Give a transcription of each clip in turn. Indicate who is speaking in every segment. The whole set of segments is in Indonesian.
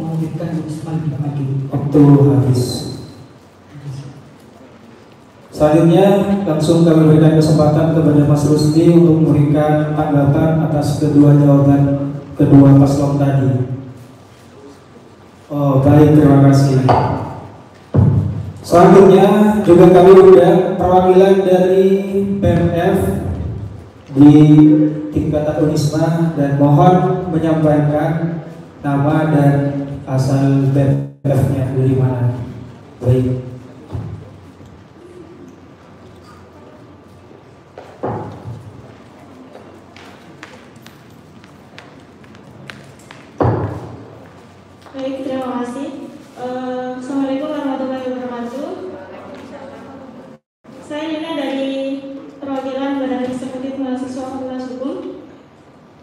Speaker 1: memberikan Risma lebih maju.
Speaker 2: Waktu habis. Selanjutnya langsung kami berikan kesempatan kepada Mas Rusdi untuk memberikan tanggapan atas kedua jawaban kedua paslon tadi. Oh baik, terima kasih. Selanjutnya juga kami undang perwakilan dari PMF di tingkatan Unisma dan mohon menyampaikan nama dan asal PMF-nya dari mana. Baik.
Speaker 3: Baik, terima kasih. Assalamualaikum warahmatullahi wabarakatuh. Saya Nina dari perwakilan Badan Eksekutif Mahasiswa Fakultas Hukum.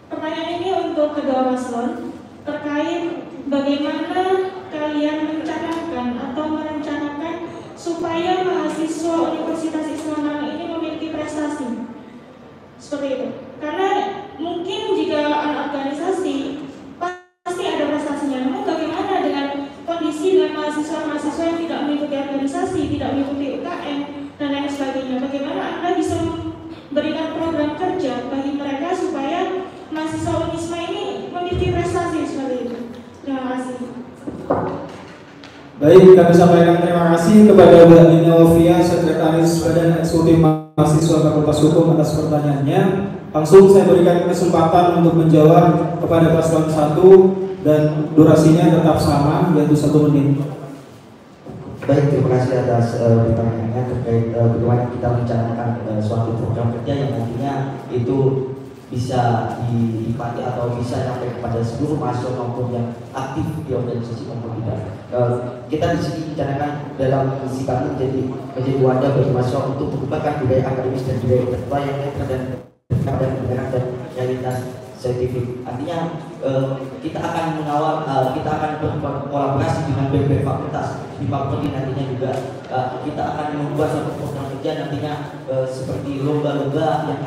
Speaker 3: Pertanyaan ini untuk kedua paslon terkait bagaimana kalian mencanangkan atau merencanakan supaya mahasiswa Universitas Islam Malang ini memiliki prestasi seperti itu. Karena mungkin jika anak organisasi pasti ada prestasinya, namun bagaimana dengan kondisi dengan mahasiswa-mahasiswa yang tidak mengikuti organisasi, tidak mengikuti UKM dan lain sebagainya? Bagaimana Anda bisa memberikan program kerja bagi mereka supaya mahasiswa Unisma ini memiliki prestasi seperti itu? Terima kasih.
Speaker 2: Baik, kami sampaikan terima kasih kepada Mbak Nina Ovia, Sekretaris Badan Eksekutif Mahasiswa Fakultas Hukum atas pertanyaannya. Langsung saya berikan kesempatan untuk menjawab kepada paslon 1 dan durasinya tetap sama, yaitu 1 menit.
Speaker 4: Baik, terima kasih atas pertanyaannya terkait bagaimana kita mencanangkan suatu program kerja yang nantinya itu bisa dinikmati atau bisa sampai kepada seluruh mahasiswa maupun yang aktif di organisasi maupun tidak. Kita di sini mencanangkan dalam misi kami menjadi wadah bagi mahasiswa untuk mengembangkan budaya akademis dan budaya intelektual yang netral dan realitas saintifik. Artinya kita akan mengawal, kita akan berkolaborasi dengan BPM fakultas di fakultas nantinya juga kita akan membuat suatu program kerja nantinya seperti lomba-lomba yang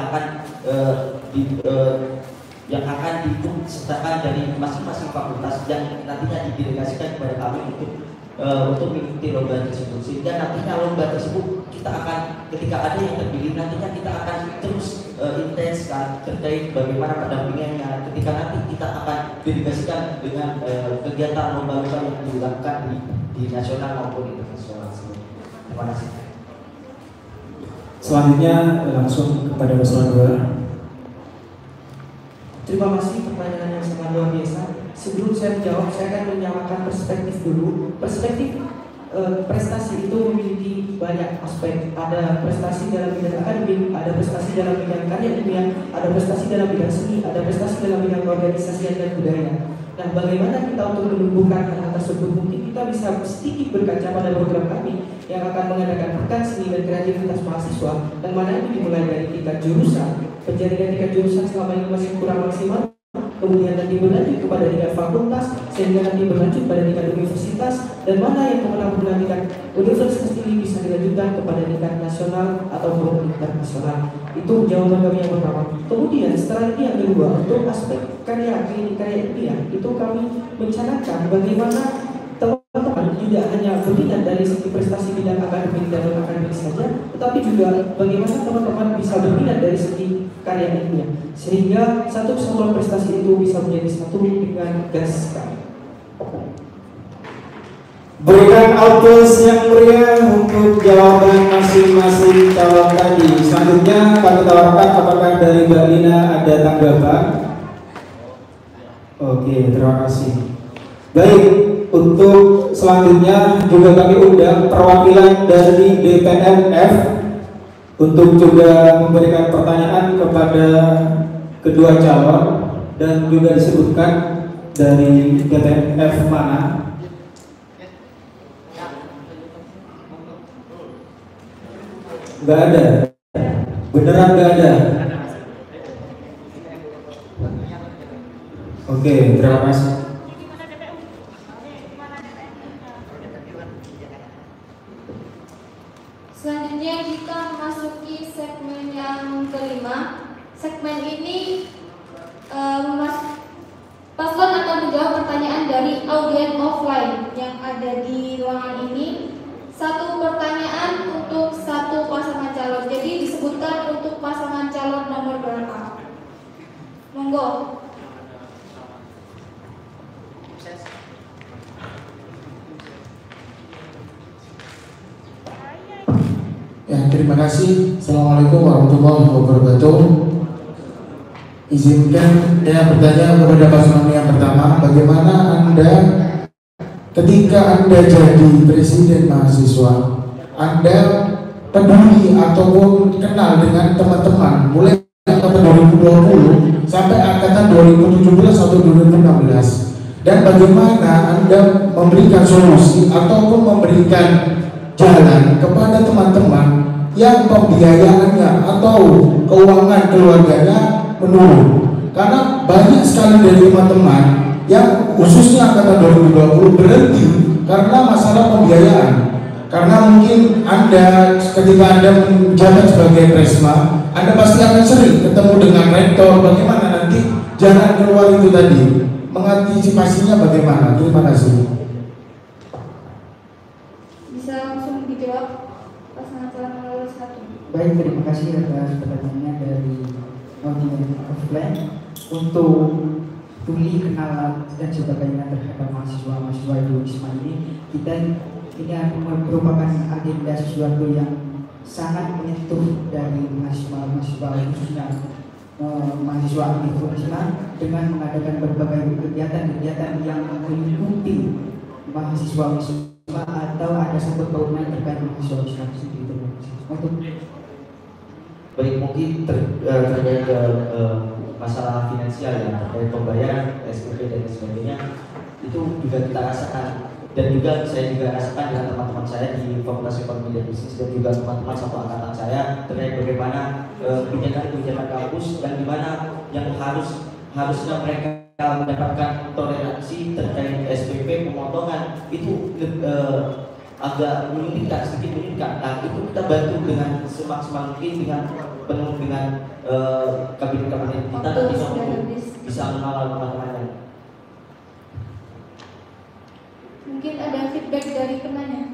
Speaker 4: akan disertakan dari masing-masing fakultas yang nantinya didelegasikan kepada kami untuk mengikuti lomba tersebut, sehingga nantinya lomba tersebut kita akan ketika ada yang terpilih nantinya kita akan terus intenskan terkait bagaimana pendampingannya ketika nanti kita akan delegasikan dengan kegiatan lomba-lomba yang dilakukan di nasional maupun internasional. Terima kasih.
Speaker 2: Selanjutnya langsung kepada paslon 2.
Speaker 1: Terima kasih, pertanyaan yang sangat luar biasa. Sebelum saya menjawab, saya akan menyamakan perspektif dulu. Perspektif prestasi itu memiliki banyak aspek. Ada prestasi dalam bidang akademik, ada prestasi dalam bidang karya ilmiah, ada prestasi dalam bidang seni, ada prestasi dalam bidang organisasi dan budaya. Nah, bagaimana kita untuk menumbuhkan hal tersebut? Mungkin kita bisa sedikit berkaca pada program kami yang akan mengadakan pekan seni dan kreativitas mahasiswa, dan mana itu dimulai dari tingkat jurusan. Penjaringan tingkat jurusan selama ini masih kurang maksimal, kemudian nanti berlanjut kepada tingkat fakultas, sehingga nanti berlanjut pada tingkat universitas, dan mana yang kemudian tingkat universitas ini bisa dilanjutkan kepada tingkat nasional ataupun internasional. Itu jawaban kami yang pertama. Kemudian strategi yang kedua, untuk aspek karya ilmiah itu kami mencanangkan bagaimana teman-teman tidak hanya berminat dari segi prestasi bidang akademik dan non-akademik saja, tetapi juga bagaimana teman-teman bisa berminat dari segi karya ilmiah, sehingga satu kesatuan prestasi itu bisa menjadi satu dengan gas kami.
Speaker 2: Berikan applause yang meriah untuk jawaban masing-masing calon tadi. Selanjutnya kami tawarkan apakah dari Mbak Lina ada tanggapan? Oke, terima kasih. Baik, untuk selanjutnya juga kami undang perwakilan dari DPMF untuk juga memberikan pertanyaan kepada kedua calon dan juga disebutkan dari DPMF mana. Nggak ada, beneran nggak ada. Oke, terima kasih.
Speaker 5: Selanjutnya kita memasuki segmen yang kelima. Segmen ini paslon akan menjawab pertanyaan dari audiens offline yang ada di ruangan ini. Satu pertanyaan untuk satu pasangan calon. Jadi disebutkan untuk pasangan calon nomor berapa. Monggo.
Speaker 6: Ya, terima kasih. Assalamualaikum warahmatullahi wabarakatuh. Izinkan saya bertanya kepada pasangan yang pertama, bagaimana Anda ketika Anda jadi presiden mahasiswa, Anda peduli ataupun kenal dengan teman-teman mulai angkatan 2020 sampai angkatan 2017 atau 2016, dan bagaimana Anda memberikan solusi ataupun memberikan jalan kepada teman-teman yang pembiayaannya atau keuangan keluarganya menurun, karena banyak sekali dari teman-teman yang khususnya angkatan 2020 berhenti karena masalah pembiayaan. Karena mungkin Anda ketika Anda menjabat sebagai presma, Anda pasti akan sering ketemu dengan rektor. Bagaimana nanti jalan keluar itu tadi, mengantisipasinya bagaimana? Terima kasih.
Speaker 5: Bisa langsung dijawab pasangan calon nomor 1.
Speaker 1: Baik, terima kasih atas pertanyaannya dari audiens offline. Untuk tuli kenalan dan sebagainya terhadap mahasiswa di Wisma ini, ini merupakan agenda sesuatu yang sangat menyentuh dari mahasiswa khususnya mahasiswa aktif Wisma dengan mengadakan berbagai kegiatan-kegiatan yang mengikuti mahasiswa Wisma atau ada sangkut pautnya terkait mahasiswa Wisma itu. Untuk
Speaker 4: Baik, mungkin terkait ke masalah finansial ya, terkait pembayaran SPP dan sebagainya, itu juga kita rasakan, dan juga saya juga rasakan dengan teman-teman saya di Fakultas Ekonomi dan Bisnis dan juga teman-teman satu angkatan saya terkait bagaimana kebijakan kampus dan gimana yang harusnya mereka mendapatkan toleransi terkait SPP pemotongan itu agak menyulitkan, sedikit menyulitkan. Nah, itu kita bantu dengan semaksimal mungkin dengan penuh dengan kabinet-kabinet kita bisa mengawal teman-teman.
Speaker 5: Mungkin ada feedback dari penanya.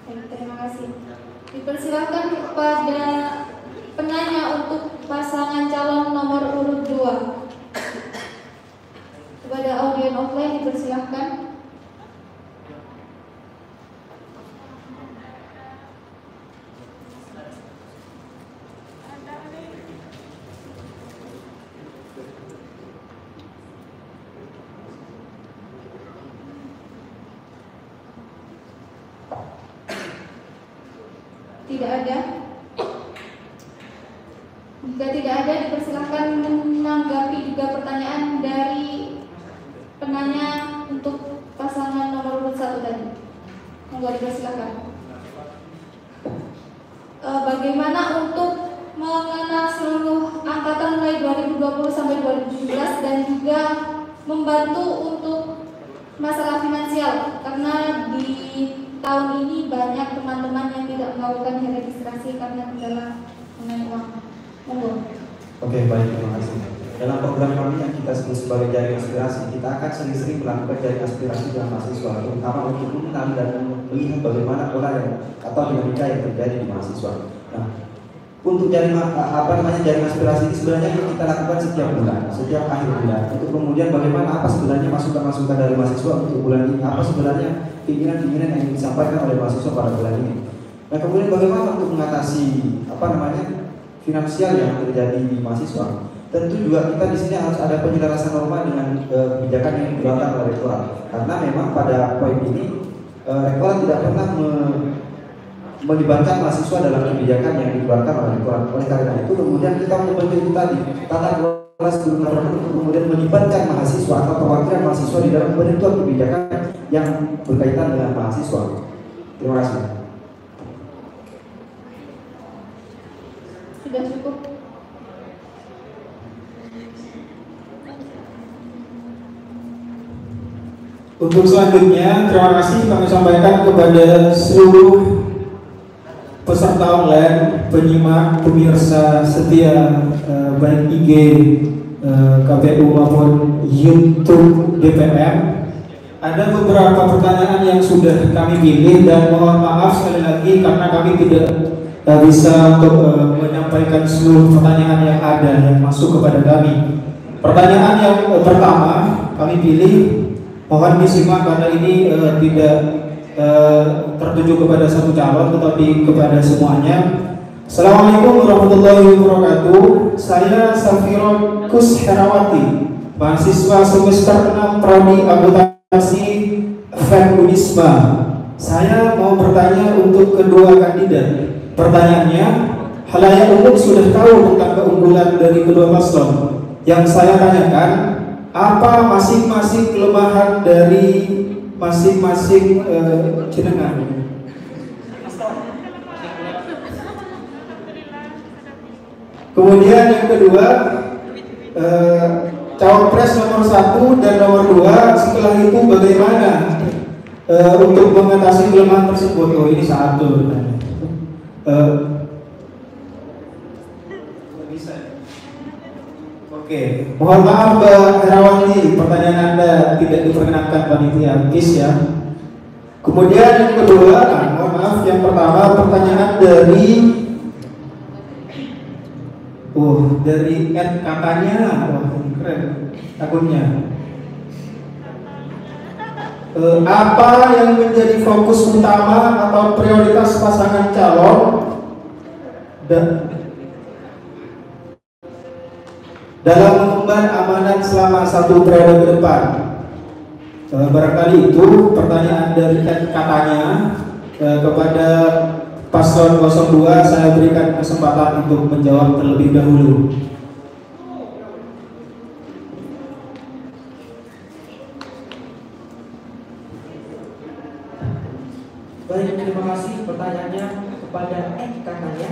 Speaker 5: Terima kasih. Dipersilakan kepada penanya untuk pasangan calon nomor urut 2. Kepada audien offline dipersilakan. Tidak ada. Jika tidak ada, dipersilakan menanggapi juga pertanyaan dari penanya untuk pasangan nomor urut 1 tadi. Monggo dipersilakan. Bagaimana untuk mengenal seluruh angkatan mulai 2020 sampai 2017 dan juga membantu untuk masalah finansial, karena di tahun ini banyak teman-teman yang tidak melakukan registrasi karena kendala mengenai uang. Monggo.
Speaker 7: Oke, baik, terima kasih. Dalam program kami yang kita sebut sebagai jaring aspirasi, kita akan sering-sering melakukan jaring aspirasi dengan mahasiswa, terutama untuk mengenal dan melihat bagaimana pola atau dinamika yang terjadi di mahasiswa. Nah, untuk jaring jaring aspirasi ini sebenarnya kita lakukan setiap bulan, setiap akhir bulan. Untuk kemudian bagaimana apa sebenarnya masukan-masukan dari mahasiswa untuk bulan ini, apa sebenarnya keinginan-keinginan yang disampaikan oleh mahasiswa pada bulan ini. Nah, kemudian bagaimana untuk mengatasi finansial yang terjadi di mahasiswa. Tentu juga kita di sini harus ada penyelarasan norma dengan kebijakan yang dikeluarkan oleh rektorat. Karena memang pada poin ini rektorat tidak pernah melibatkan mahasiswa dalam kebijakan yang dikeluarkan oleh rektorat. Oleh karena itu kemudian kita membentuk tadi tata kelola sebelum untuk kemudian melibatkan mahasiswa atau perwakilan mahasiswa di dalam penentuan kebijakan yang berkaitan dengan mahasiswa. Terima kasih.
Speaker 5: Sudah cukup.
Speaker 2: Untuk selanjutnya, terima kasih kami sampaikan kepada seluruh peserta online, penyimak, pemirsa setia baik IG KPU maupun YouTube DPR. Ada beberapa pertanyaan yang sudah kami pilih dan mohon maaf sekali lagi karena kami tidak bisa menyampaikan seluruh pertanyaan yang ada yang masuk kepada kami. Pertanyaan yang pertama kami pilih, mohon disimak karena ini tidak tertuju kepada satu calon tetapi kepada semuanya. Assalamualaikum warahmatullahi wabarakatuh. Saya Safira Kusherawati, mahasiswa semester 6 Prodi Akuntansi Feminisme. Saya mau bertanya untuk kedua kandidat. Pertanyaannya, halayak umum sudah tahu tentang keunggulan dari kedua paslon. Yang saya tanyakan, apa masing-masing kelemahan dari masing-masing jenengan? Kemudian yang kedua, cawapres nomor 1 dan nomor 2 setelah itu bagaimana untuk mengatasi kelemahan tersebut? Oh, ini satu. Bisa. Oke, mohon maaf Mbak Herawati, pertanyaan Anda tidak diperkenankan panitia KIS ya. Kemudian yang kedua, mohon maaf, yang pertama pertanyaan dari katanya, wah ini keren akunnya. Apa yang menjadi fokus utama atau prioritas pasangan calon dalam mengemban amanat selama 1 periode ke depan? Barangkali itu pertanyaan dari katanya. Kepada paslon 02 saya berikan kesempatan untuk menjawab terlebih dahulu.
Speaker 1: Baik, terima kasih pertanyaannya kepada katanya.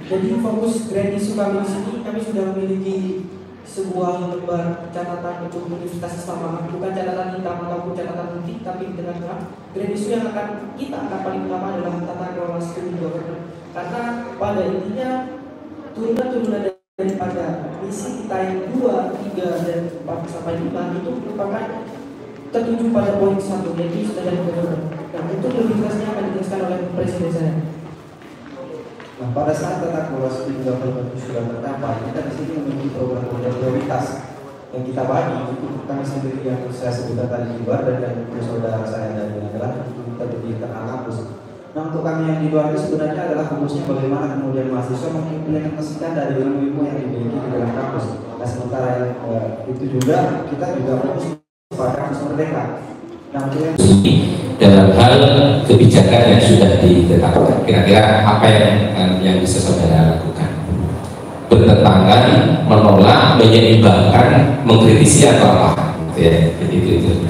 Speaker 1: Jadi fokus Grand Isu kami di sini, kami sudah memiliki sebuah lembar catatan untuk Universitas Islam, bukan catatan hitam ataupun catatan putih, tapi dengan Grand Isu yang kita akan paling utama adalah tata kelola student government. Karena pada intinya turunan-turunan daripada misi kita yang 2, 3, dan 4 sampai 5 itu merupakan tertuju pada poin 1, yaitu student government. Nah, itu lebih jelasnya akan dijelaskan oleh Presiden saya.
Speaker 7: Nah, pada saat tata kelola student government sudah tercapai, kita di sini memiliki program-program prioritas yang kita bagi untuk kami sendiri yang saya sebutkan tadi di luar dan yang saudara saya dari adalah untuk kita berdirikan kampus. Nah, untuk kami yang di luar itu sebenarnya adalah fokusnya bagaimana kemudian mahasiswa mengimplementasikan dari ilmu-ilmu yang dimiliki di dalam kampus. Nah, sementara yang itu juga kita juga fokus pada kampus merdeka. Nah,
Speaker 8: dalam hal kebijakan yang sudah ditetapkan, kira-kira apa yang bisa saudara lakukan? Bertentangan, menolak, menyeimbangkan, mengkritisi atau apa? Ya, itu.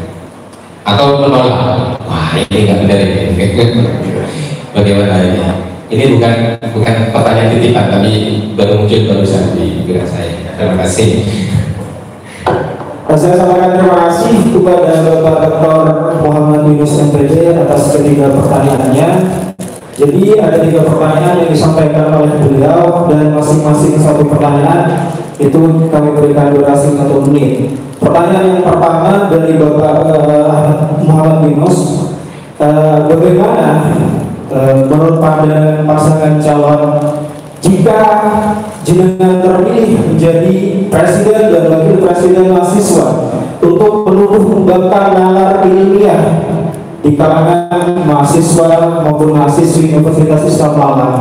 Speaker 8: Atau menolak, wah ini nggak benar ini. Bagaimana ini? Ini bukan pertanyaan titipan, tapi baru muncul barusan di pikiran saya. Terima kasih.
Speaker 2: Saya sampaikan terima kasih kepada Bapak Dr. Muhammad Yunus MPD atas ketiga pertanyaannya. Jadi ada 3 pertanyaan yang disampaikan oleh beliau dan masing-masing satu pertanyaan itu kami berikan durasi 1 menit. Pertanyaan yang pertama dari Bapak Muhammad Yunus, bagaimana menurut pandangan pasangan calon jika jenengan terpilih menjadi presiden dan wakil presiden mahasiswa untuk menumbuh kembangkan nalar ilmiah di kalangan mahasiswa maupun mahasiswi Universitas Islam Malang.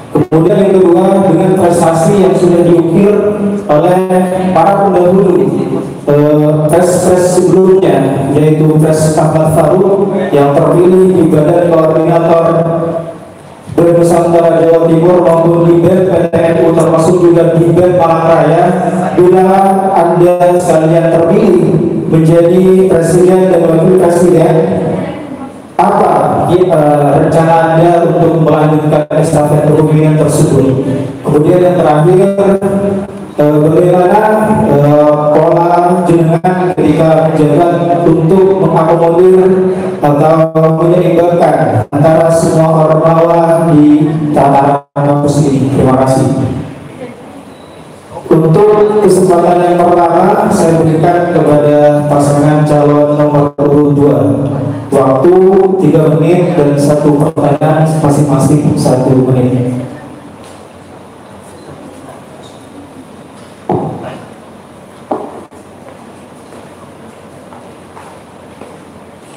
Speaker 2: Kemudian yang kedua, dengan prestasi yang sudah diukir oleh para pendahulu pres-pres sebelumnya, yaitu Pres Ahmad Farouk yang terpilih di Badan Koordinator Nusantara Jawa Timur maupun di BEM PTNU, termasuk juga di BEM Palangkaraya. Bila Anda sekalian terpilih menjadi presiden dan wakil presiden, apa rencana Anda untuk melanjutkan estafet kepemimpinan tersebut? Kemudian yang terakhir, bagaimana pola jenengan ketika menjabat untuk mengakomodir atau menyeimbangkan antara semua ormawa di tataran kampus ini? Terima kasih. Untuk kesempatan yang pertama saya berikan kepada pasangan calon nomor 2. Waktu 3 menit dan 1 pertanyaan masing-masing 1 menit.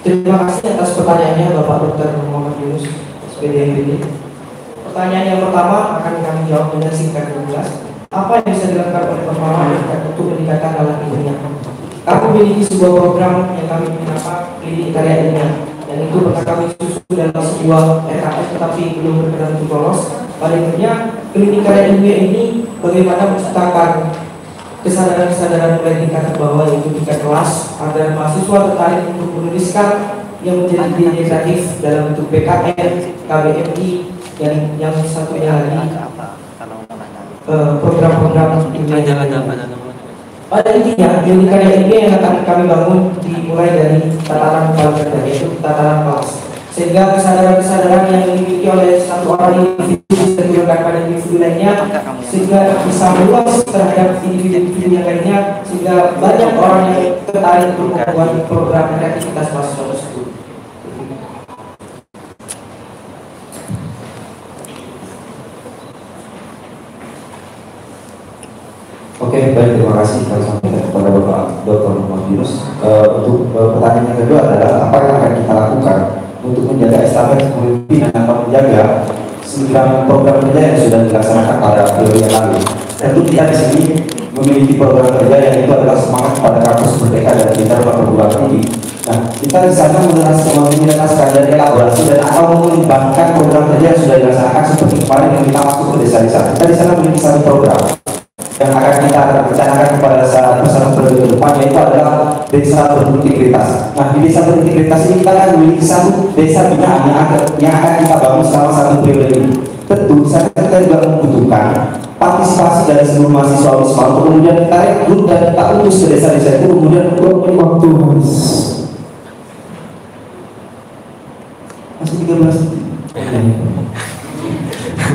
Speaker 1: Terima kasih atas pertanyaannya Bapak Dr. Muhammad Yunus, SPDMPD. Pertanyaan yang pertama akan kami jawab dengan singkat dan jelas. Apa yang bisa dilakukan oleh Bapak untuk meningkatkan alat ilmiah? Kami memiliki sebuah program yang kami nama Klinik Karya Ilmiah, dan itu pernah kami susun dalam sebuah RKS tetapi belum berkenan untuk lolos. Pada intinya, Klinik Karya Ilmiah ini bagaimana menciptakan kesadaran-kesadaran mulai tingkat bawah, yaitu tingkat kelas, agar mahasiswa tertarik untuk menuliskan yang menjadi ide kreatif dalam bentuk PKN, KBMI, dan yang satunya lagi program-program ilmiah. Pada intinya, Klinik Karya Ilmiah yang akan kami bangun dimulai dari tataran kepala kerja, yaitu tataran kelas, sehingga kesadaran-kesadaran yang dimiliki oleh satu orang individu bisa diturunkan pada individu lainnya, sehingga bisa meluas terhadap individu-individu yang lainnya, sehingga banyak orang yang tertarik untuk membuat program kreativitas mahasiswa tersebut.
Speaker 7: Oke, baik, terima kasih kami sampaikan kepada Bapak Dr. Muhammad Yunus. Untuk pertanyaan yang kedua adalah apa yang akan kita lakukan untuk menjaga estafet kepemimpinan atau menjaga 9 program kerja yang sudah dilaksanakan pada periode yang lalu. Tentu kita di sini memiliki program kerja yang itu adalah semangat pada kampus merdeka dan kita perguruan tinggi. Nah, kita di sana menjelaskan dari elaborasi dan atau mengembangkan program kerja yang sudah dilaksanakan seperti kemarin yang kita masuk ke desa-desa. Kita di sana memiliki satu program yang akan kita rencanakan kepada saat bersama periode depan, yaitu adalah desa berintegritas. Nah, di desa berintegritas ini kita akan memiliki satu desa binaan yang akan kita bangun selama 1 periode ini. Tentu saat kita juga membutuhkan partisipasi dari seluruh mahasiswa Wisma untuk kemudian kita rekrut dan kita utus ke desa-desa itu, kemudian waktu masih 13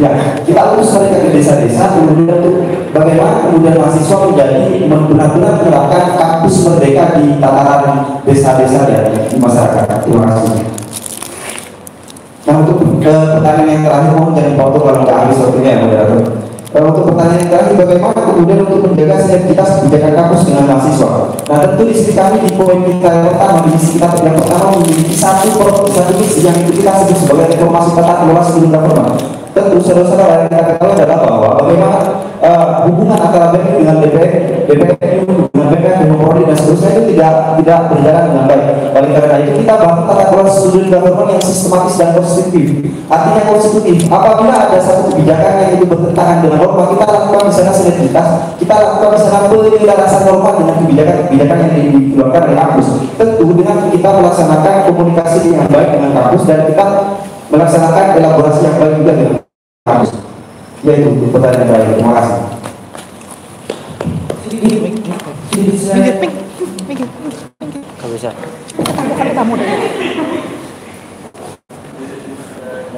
Speaker 7: ya, kita urus mereka ke desa-desa, kemudian untuk bagaimana kemudian mahasiswa menjadi benar-benar menerapkan kampus merdeka di tataran desa-desa dan di masyarakat. Terima kasih. Nah, untuk pertanyaan yang terakhir, mohon jangan potong kalau nggak habis waktunya ya, moderator. Untuk pertanyaan yang terakhir, bagaimana kemudian untuk menjaga sinergitas kebijakan kampus dengan mahasiswa? Nah, tentu di sini kami di poin kita yang pertama, di sisi kita yang pertama memiliki satu misi yang itu kita sebut sebagai reformasi tata kelola sebelum reformasi. Tentu saudara-saudara yang kita ketahui adalah bahwa bagaimana hubungan antara BPN dengan BPN dengan BPN dengan Polri dan seterusnya itu tidak berjalan dengan baik. Oleh karena itu kita bangun tata kelola student government yang sistematis dan konstitutif. Artinya konstitutif. Apabila ada satu kebijakan yang itu bertentangan dengan norma, kita lakukan di sana sinergitas, kita lakukan di sana penyelarasan norma dengan kebijakan yang dikeluarkan oleh kampus. Tentu dengan kita melaksanakan komunikasi yang baik dengan kampus dan kita melaksanakan elaborasi yang baik juga dengan kampus. Yaitu pertanyaan terakhir. Terima kasih.
Speaker 4: Kalau bisa.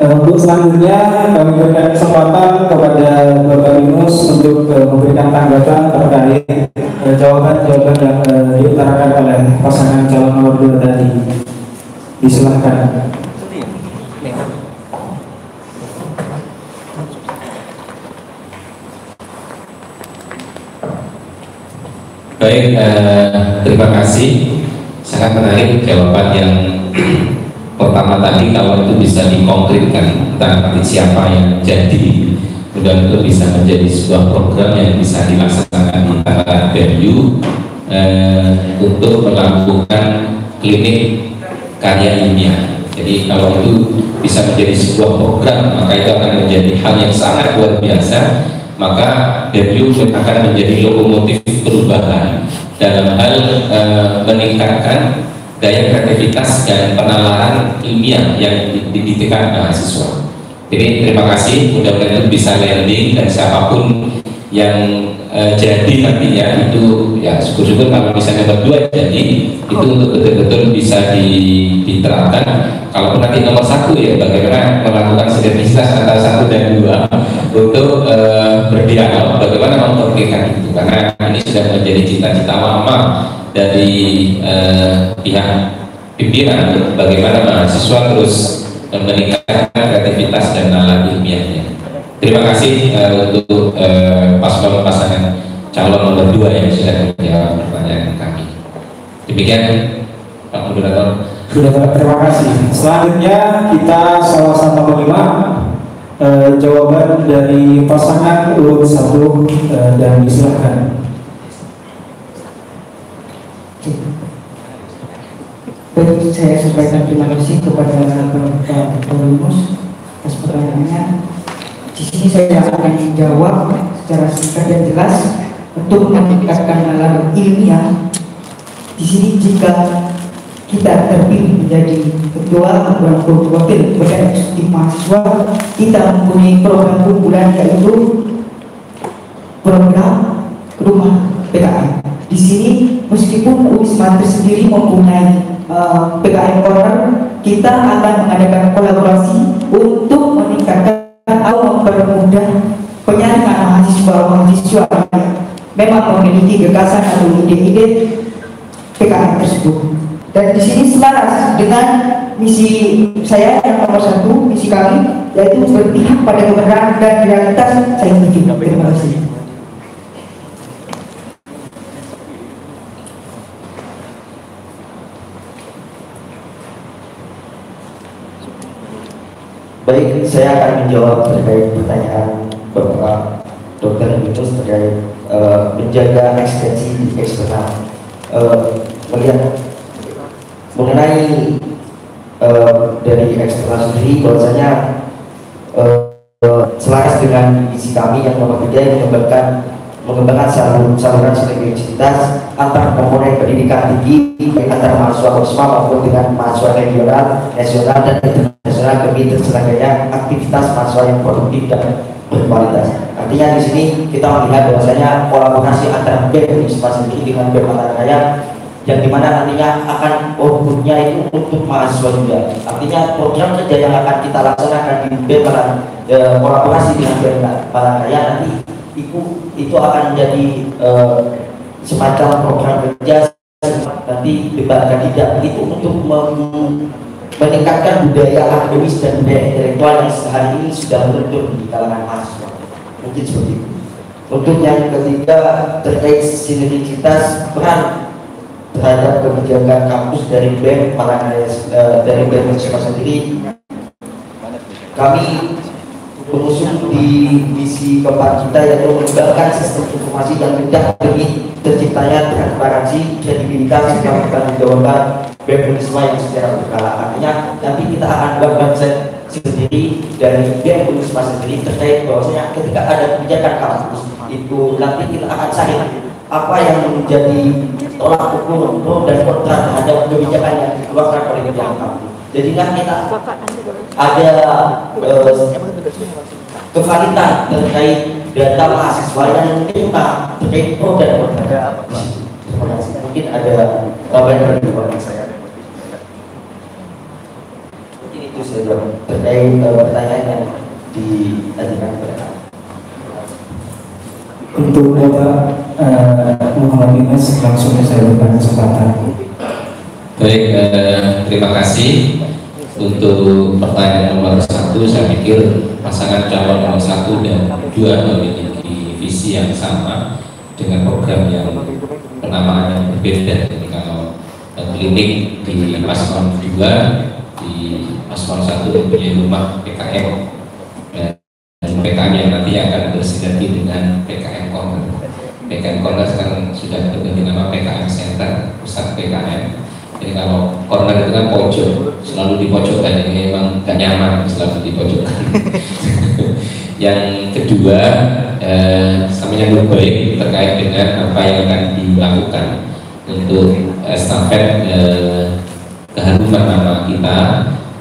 Speaker 2: Untuk selanjutnya kami berikan kesempatan kepada Bapak Yunus untuk memberikan tanggapan terkait jawaban-jawaban yang diutarakan oleh pasangan calon nomor 2 tadi. Disilahkan.
Speaker 8: Baik, terima kasih. Sangat menarik jawaban yang pertama tadi. Kalau itu bisa dikonkretkan tentang nanti siapa yang jadi, mudah-mudahan bisa menjadi sebuah program yang bisa dilaksanakan di tataran BMU untuk melakukan klinik karya ilmiah. Jadi kalau itu bisa menjadi sebuah program, maka itu akan menjadi hal yang sangat luar biasa. Maka BMU akan menjadi lokomotif perubahan dalam hal meningkatkan daya kreativitas dan penalaran ilmiah yang dididikan mahasiswa. Jadi terima kasih, mudah-mudahan itu bisa landing dan siapapun yang jadi nantinya itu ya syukur-syukur kalau misalnya berdua jadi itu untuk betul-betul bisa diterapkan. Kalaupun nanti nomor 1 ya bagaimana melakukan sinergisitas antara 1 dan 2 untuk berdialog bagaimana bagaimana mengkomunikasikan itu, karena ini sudah menjadi cita-cita lama dari pihak pimpinan untuk bagaimana mahasiswa terus meningkatkan kreativitas dan nalar ilmiahnya. Terima kasih untuk paslon pasangan calon nomor 2 yang sudah menjawab pertanyaan kami. Demikian Pak Moderator.
Speaker 2: Terima kasih. Selanjutnya kita sama-sama menerima jawaban dari pasangan urut 1 dan disilakan.
Speaker 1: Baik, saya sampaikan terima kasih kepada Bapak Rumus atas pertanyaannya. Di sini saya akan menjawab secara singkat dan jelas untuk meningkatkan nalar ilmiah. Di sini jika kita terpilih menjadi ketua dan wakil badan eksekutif mahasiswa, kita mempunyai program unggulan yaitu program rumah PKM. Di sini meskipun Wisma sendiri mempunyai PKM Corner, kita akan mengadakan kolaborasi untuk meningkatkan atau mempermudah penyaringan mahasiswa yang memang memiliki gagasan atau ide-ide PKM tersebut. Dan di sini selaras dengan misi saya yang nomor 1, misi kami yaitu berpihak pada kebenaran dan realitas. Saya pikir. Terima kasih.
Speaker 4: Baik, saya akan menjawab terkait pertanyaan Bapak Dr. Minus terkait menjaga ekstensi di eksternal. Melihat mengenai dari eksternal sendiri, bahwasanya selaras dengan misi kami yang nomor 3 yang mengembangkan saluran sinergitas antar komponen pendidikan tinggi antara mahasiswa Wisma maupun dengan mahasiswa regional, nasional dan internasional demi terselenggaranya aktivitas mahasiswa yang produktif dan berkualitas. Artinya di sini kita melihat bahwasanya kolaborasi antara BEM Wisma sendiri dengan BEM Mataraya yang dimana nantinya akan outputnya itu untuk mahasiswa juga. Artinya program kerja yang akan kita laksanakan di BEM kolaborasi dengan BEM Mataraya nanti itu akan menjadi semacam program kerja nanti debat kandidat itu untuk meningkatkan budaya akademis dan budaya intelektual yang sehari ini sudah luntur di kalangan mahasiswa. Mungkin seperti itu. Untuk yang ketiga terkait sinergitas peran terhadap kebijakan kampus dari BEM dari BEM Wisma sendiri, kami mengusung di misi keempat kita yaitu mengembangkan sistem informasi yang mudah demi terciptanya transparansi, kredibilitas, dan pertanggungjawaban BEM Wisma yang secara berkala. Artinya nanti kita akan buat website sendiri dari BEM Wisma sendiri terkait bahwasanya ketika ada kebijakan kampus itu nanti kita akan cari apa yang menjadi tolak ukur pro dan kontra terhadap kebijakan yang dikeluarkan oleh pihak kampus. Jadi kan kita ada kevalitan terkait data mahasiswa yang menerima terkait pro dan kontra. Terima kasih. Mungkin ada tambahan dari saya. Mungkin itu saja terkait pertanyaan yang ditanyakan kepada kami.
Speaker 2: Untuk Bapak Muhammad Ines langsung saya berikan kesempatan.
Speaker 8: Baik, terima kasih untuk pertanyaan nomor 1. Saya pikir pasangan calon nomor 1 dan 2 memiliki visi yang sama dengan program yang penamaan yang berbeda. Jadi kalau klinik di paslon 2, di paslon 1 mempunyai rumah PKM dan PKM yang nanti akan bersinergi dengan PKM Corner. PKM Corner sekarang sudah berganti nama PKM Center, pusat PKM. Jadi kalau corner itu kan pojok, selalu di pojokkan, ini memang gak nyaman selalu di pojokkan. Yang kedua, kami nyambut baik terkait dengan apa yang akan dilakukan untuk estafet keharuman nama kita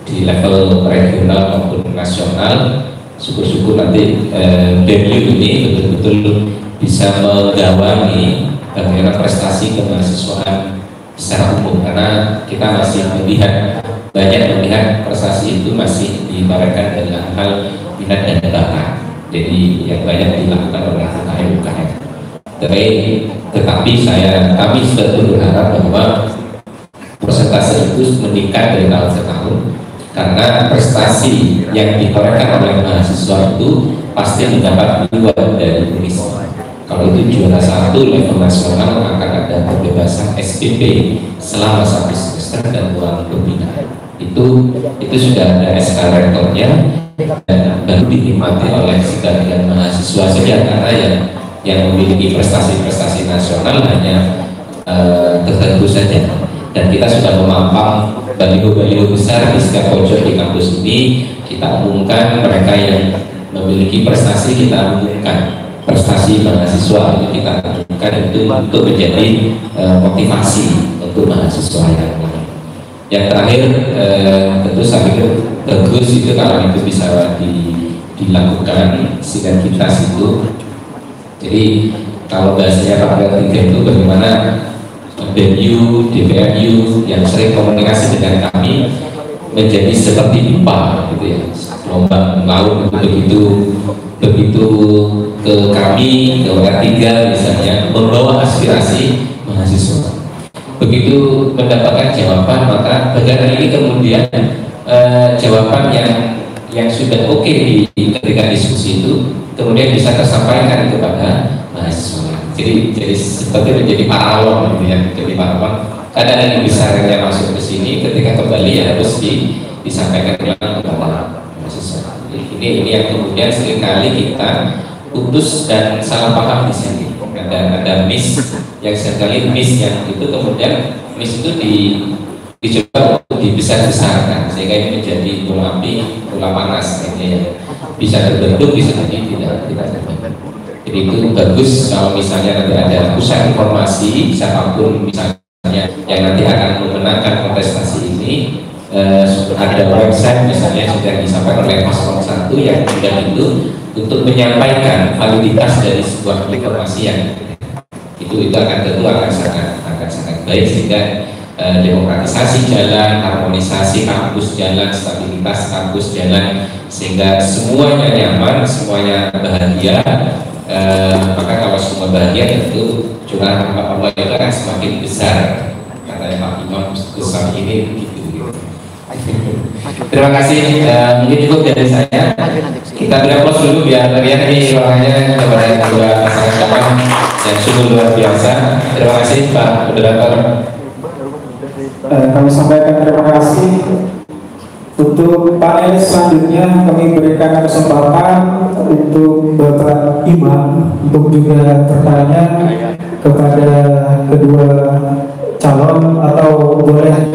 Speaker 8: di level regional maupun nasional. Syukur-syukur nanti BEMU ini betul-betul bisa menggawangi bagaimana prestasi kemahasiswaan secara umum, karena kita masih banyak melihat prestasi itu masih diibaratkan dengan hal minat dan bakat. Jadi yang banyak dilakukan oleh UKM tetapi kami sudah berharap bahwa persentase itu meningkat dari tahun ke tahun, karena prestasi yang ditorehkan oleh mahasiswa itu pasti mendapat reward dari komisi. Kalau itu juara 1 level nasional akan ada pembebasan SPP selama 1 semester dan uang pembinaan. Itu sudah ada SK rektornya dan baru dinikmati oleh sebagian mahasiswa saja, karena yang memiliki prestasi-prestasi nasional hanya tertentu saja. Dan kita sudah memampang baliho-baliho besar di setiap pojok di kampus ini. Kita umumkan mereka yang memiliki prestasi, kita umumkan prestasi mahasiswa itu kita umumkan, itu untuk menjadi motivasi untuk mahasiswa yang terakhir. Tentu saya pikir bagus itu kalau itu bisa dilakukan sinergitas itu. Jadi kalau bahasanya Pak 3 itu bagaimana BEMU, DPRU yang sering komunikasi dengan kami menjadi seperti IPA gitu ya, gelombang laut begitu ke kami, ke WR3 misalnya, membawa aspirasi mahasiswa. Begitu mendapatkan jawaban, maka bagian ini kemudian jawaban yang sudah oke ketika diskusi itu kemudian bisa tersampaikan kepada mahasiswa. Jadi seperti menjadi paralon gitu ya, jadi paralon. Kadang yang besarnya masuk ke sini, ketika kembali ya harus disampaikan kepada mahasiswa. Ini yang kemudian seringkali kita putus dan salah paham di sini. Ada miss yang seringkali miss yang itu kemudian miss itu dicoba untuk dibesar-besarkan sehingga ini menjadi bola api, bola panas yang bisa terbentuk, bisa jadi tidak terbentuk. Jadi itu bagus kalau misalnya nanti ada pusat informasi siapapun misalnya yang nanti akan memenangkan kontestasi ini, ada website misalnya sudah disampaikan oleh paslon 1 yang sudah itu untuk menyampaikan validitas dari sebuah informasi yang itu akan tentu akan sangat baik sehingga demokratisasi jalan, harmonisasi kampus jalan, stabilitas kampus jalan, sehingga semuanya nyaman, semuanya bahagia. Maka kalau semua bahagia tentu curah Allah itu akan semakin besar, katanya Pak Imam besar ini begitu. Terima kasih, mungkin cukup dari saya. Kita beri dulu biar lihat ini ruangannya kepada kedua pasangan calon yang sungguh luar biasa. Terima kasih Pak Moderator.
Speaker 2: Kami sampaikan terima kasih. Untuk panel selanjutnya kami berikan kesempatan untuk Bapak Imam untuk juga bertanya kepada kedua calon, atau boleh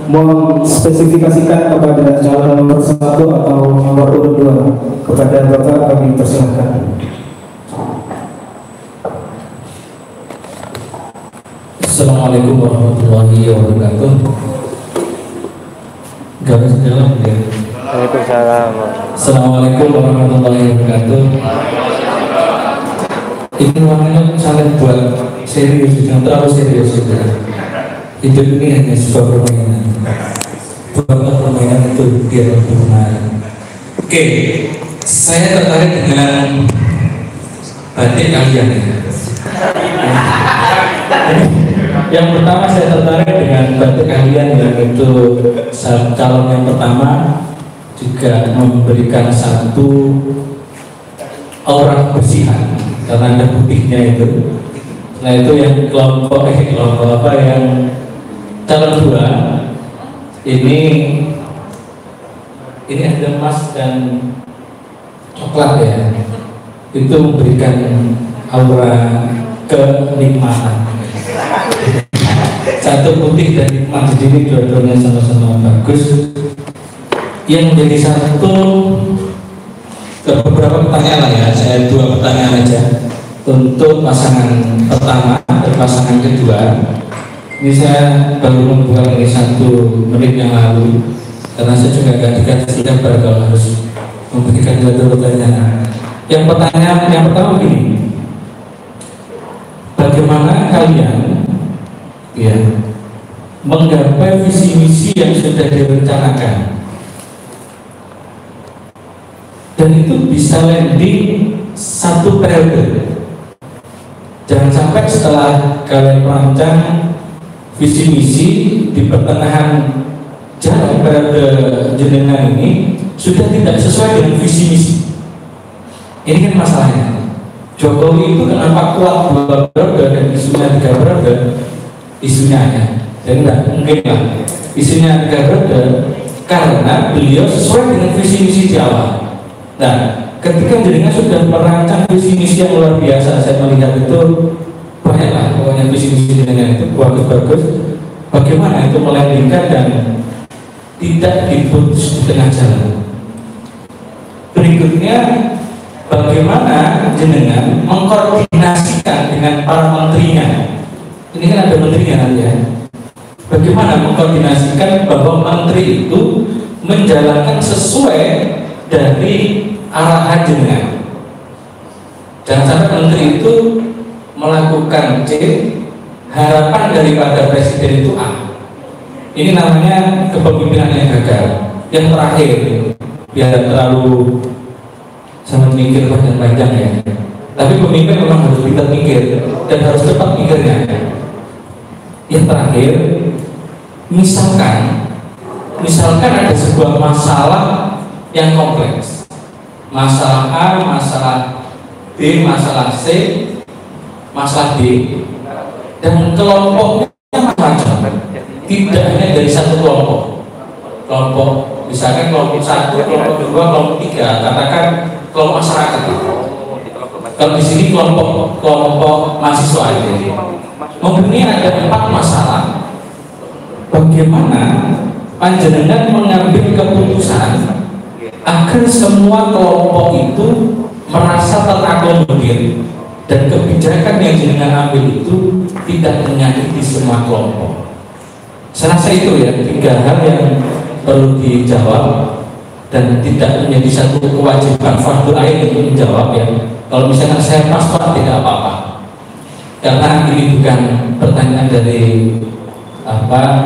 Speaker 2: memspesifikasikan kepada calon nomor 1 atau nomor 2. Kepada Bapak kami persilakan.
Speaker 9: Assalamualaikum warahmatullahi wabarakatuh. Garis dalam ya.
Speaker 10: Waalaikumsalam.
Speaker 9: Assalamualaikum warahmatullahi wabarakatuh. Ini ruangannya sangat buat serius, jangan terlalu serius juga. Hidup ini hanya sebuah permainan. Buatlah permainan itu biar bermain. Oke, saya tertarik dengan batik kalian ya. Yang pertama saya tertarik dengan batik kalian yang itu calon yang pertama juga memberikan satu aura kebersihan karena ada putihnya itu. Nah itu yang kelompok apa yang calon 2 ini ada emas dan coklat ya. Itu memberikan aura kenikmatan. Satu putih dan nikmat, jadi dua-duanya sama-sama bagus. Yang menjadi satu beberapa pertanyaan lah ya, saya 2 pertanyaan aja untuk pasangan pertama dan pasangan kedua. Ini saya baru membuat ini 1 menit yang lalu karena saya juga agak dikasih kabar kalau harus memberikan 2 pertanyaan. Yang pertama begini, bagaimana kalian ya menggapai visi misi yang sudah direncanakan dan itu bisa landing 1 periode Jangan sampai setelah kalian merancang visi misi di pertengahan jalan periode jenengan ini sudah tidak sesuai dengan visi misi. Ini kan masalahnya. Jokowi itu kenapa kuat 2 periode dan isunya 3 periode? Isunya ya, jadi tidak mungkin lah. Isunya 3 periode karena beliau sesuai dengan visi misi di awal. Nah, ketika jenengan sudah merancang visi misi yang luar biasa, saya melihat itu banyaklah pokoknya visi misi jenengan itu bagus-bagus. Bagaimana itu melandingkan dan tidak diputus di tengah jalan. Berikutnya, bagaimana jenengan mengkoordinasikan dengan para menterinya. Ini kan ada menterinya nanti ya. Bagaimana mengkoordinasikan bahwa menteri itu menjalankan sesuai dari arahan jenengan. Jangan sampai menteri itu melakukan C, harapan daripada presiden itu A. Ini namanya kepemimpinan yang gagal. Yang terakhir, biar terlalu sangat mikir panjang ya. Tapi pemimpin memang harus pintar mikir dan harus cepat mikirnya. Yang terakhir, misalkan ada sebuah masalah yang kompleks, masalah A, masalah B, masalah C, masalah D, dan kelompoknya macam-macam. Tidak hanya dari satu kelompok, misalkan kelompok 1, kelompok 2, kelompok 3, katakan kelompok masyarakat. Kalau di sini kelompok mahasiswa ini, mempunyai ada 4 masalah. Bagaimana panjenengan mengambil keputusan agar semua kelompok itu merasa terakomodir dan kebijakan yang jenengan ambil itu tidak menyakiti semua kelompok. Saya rasa itu ya 3 hal yang perlu dijawab dan tidak menjadi satu kewajiban fardu ain untuk menjawab ya. Kalau misalnya saya pas tidak apa-apa, karena ini bukan pertanyaan dari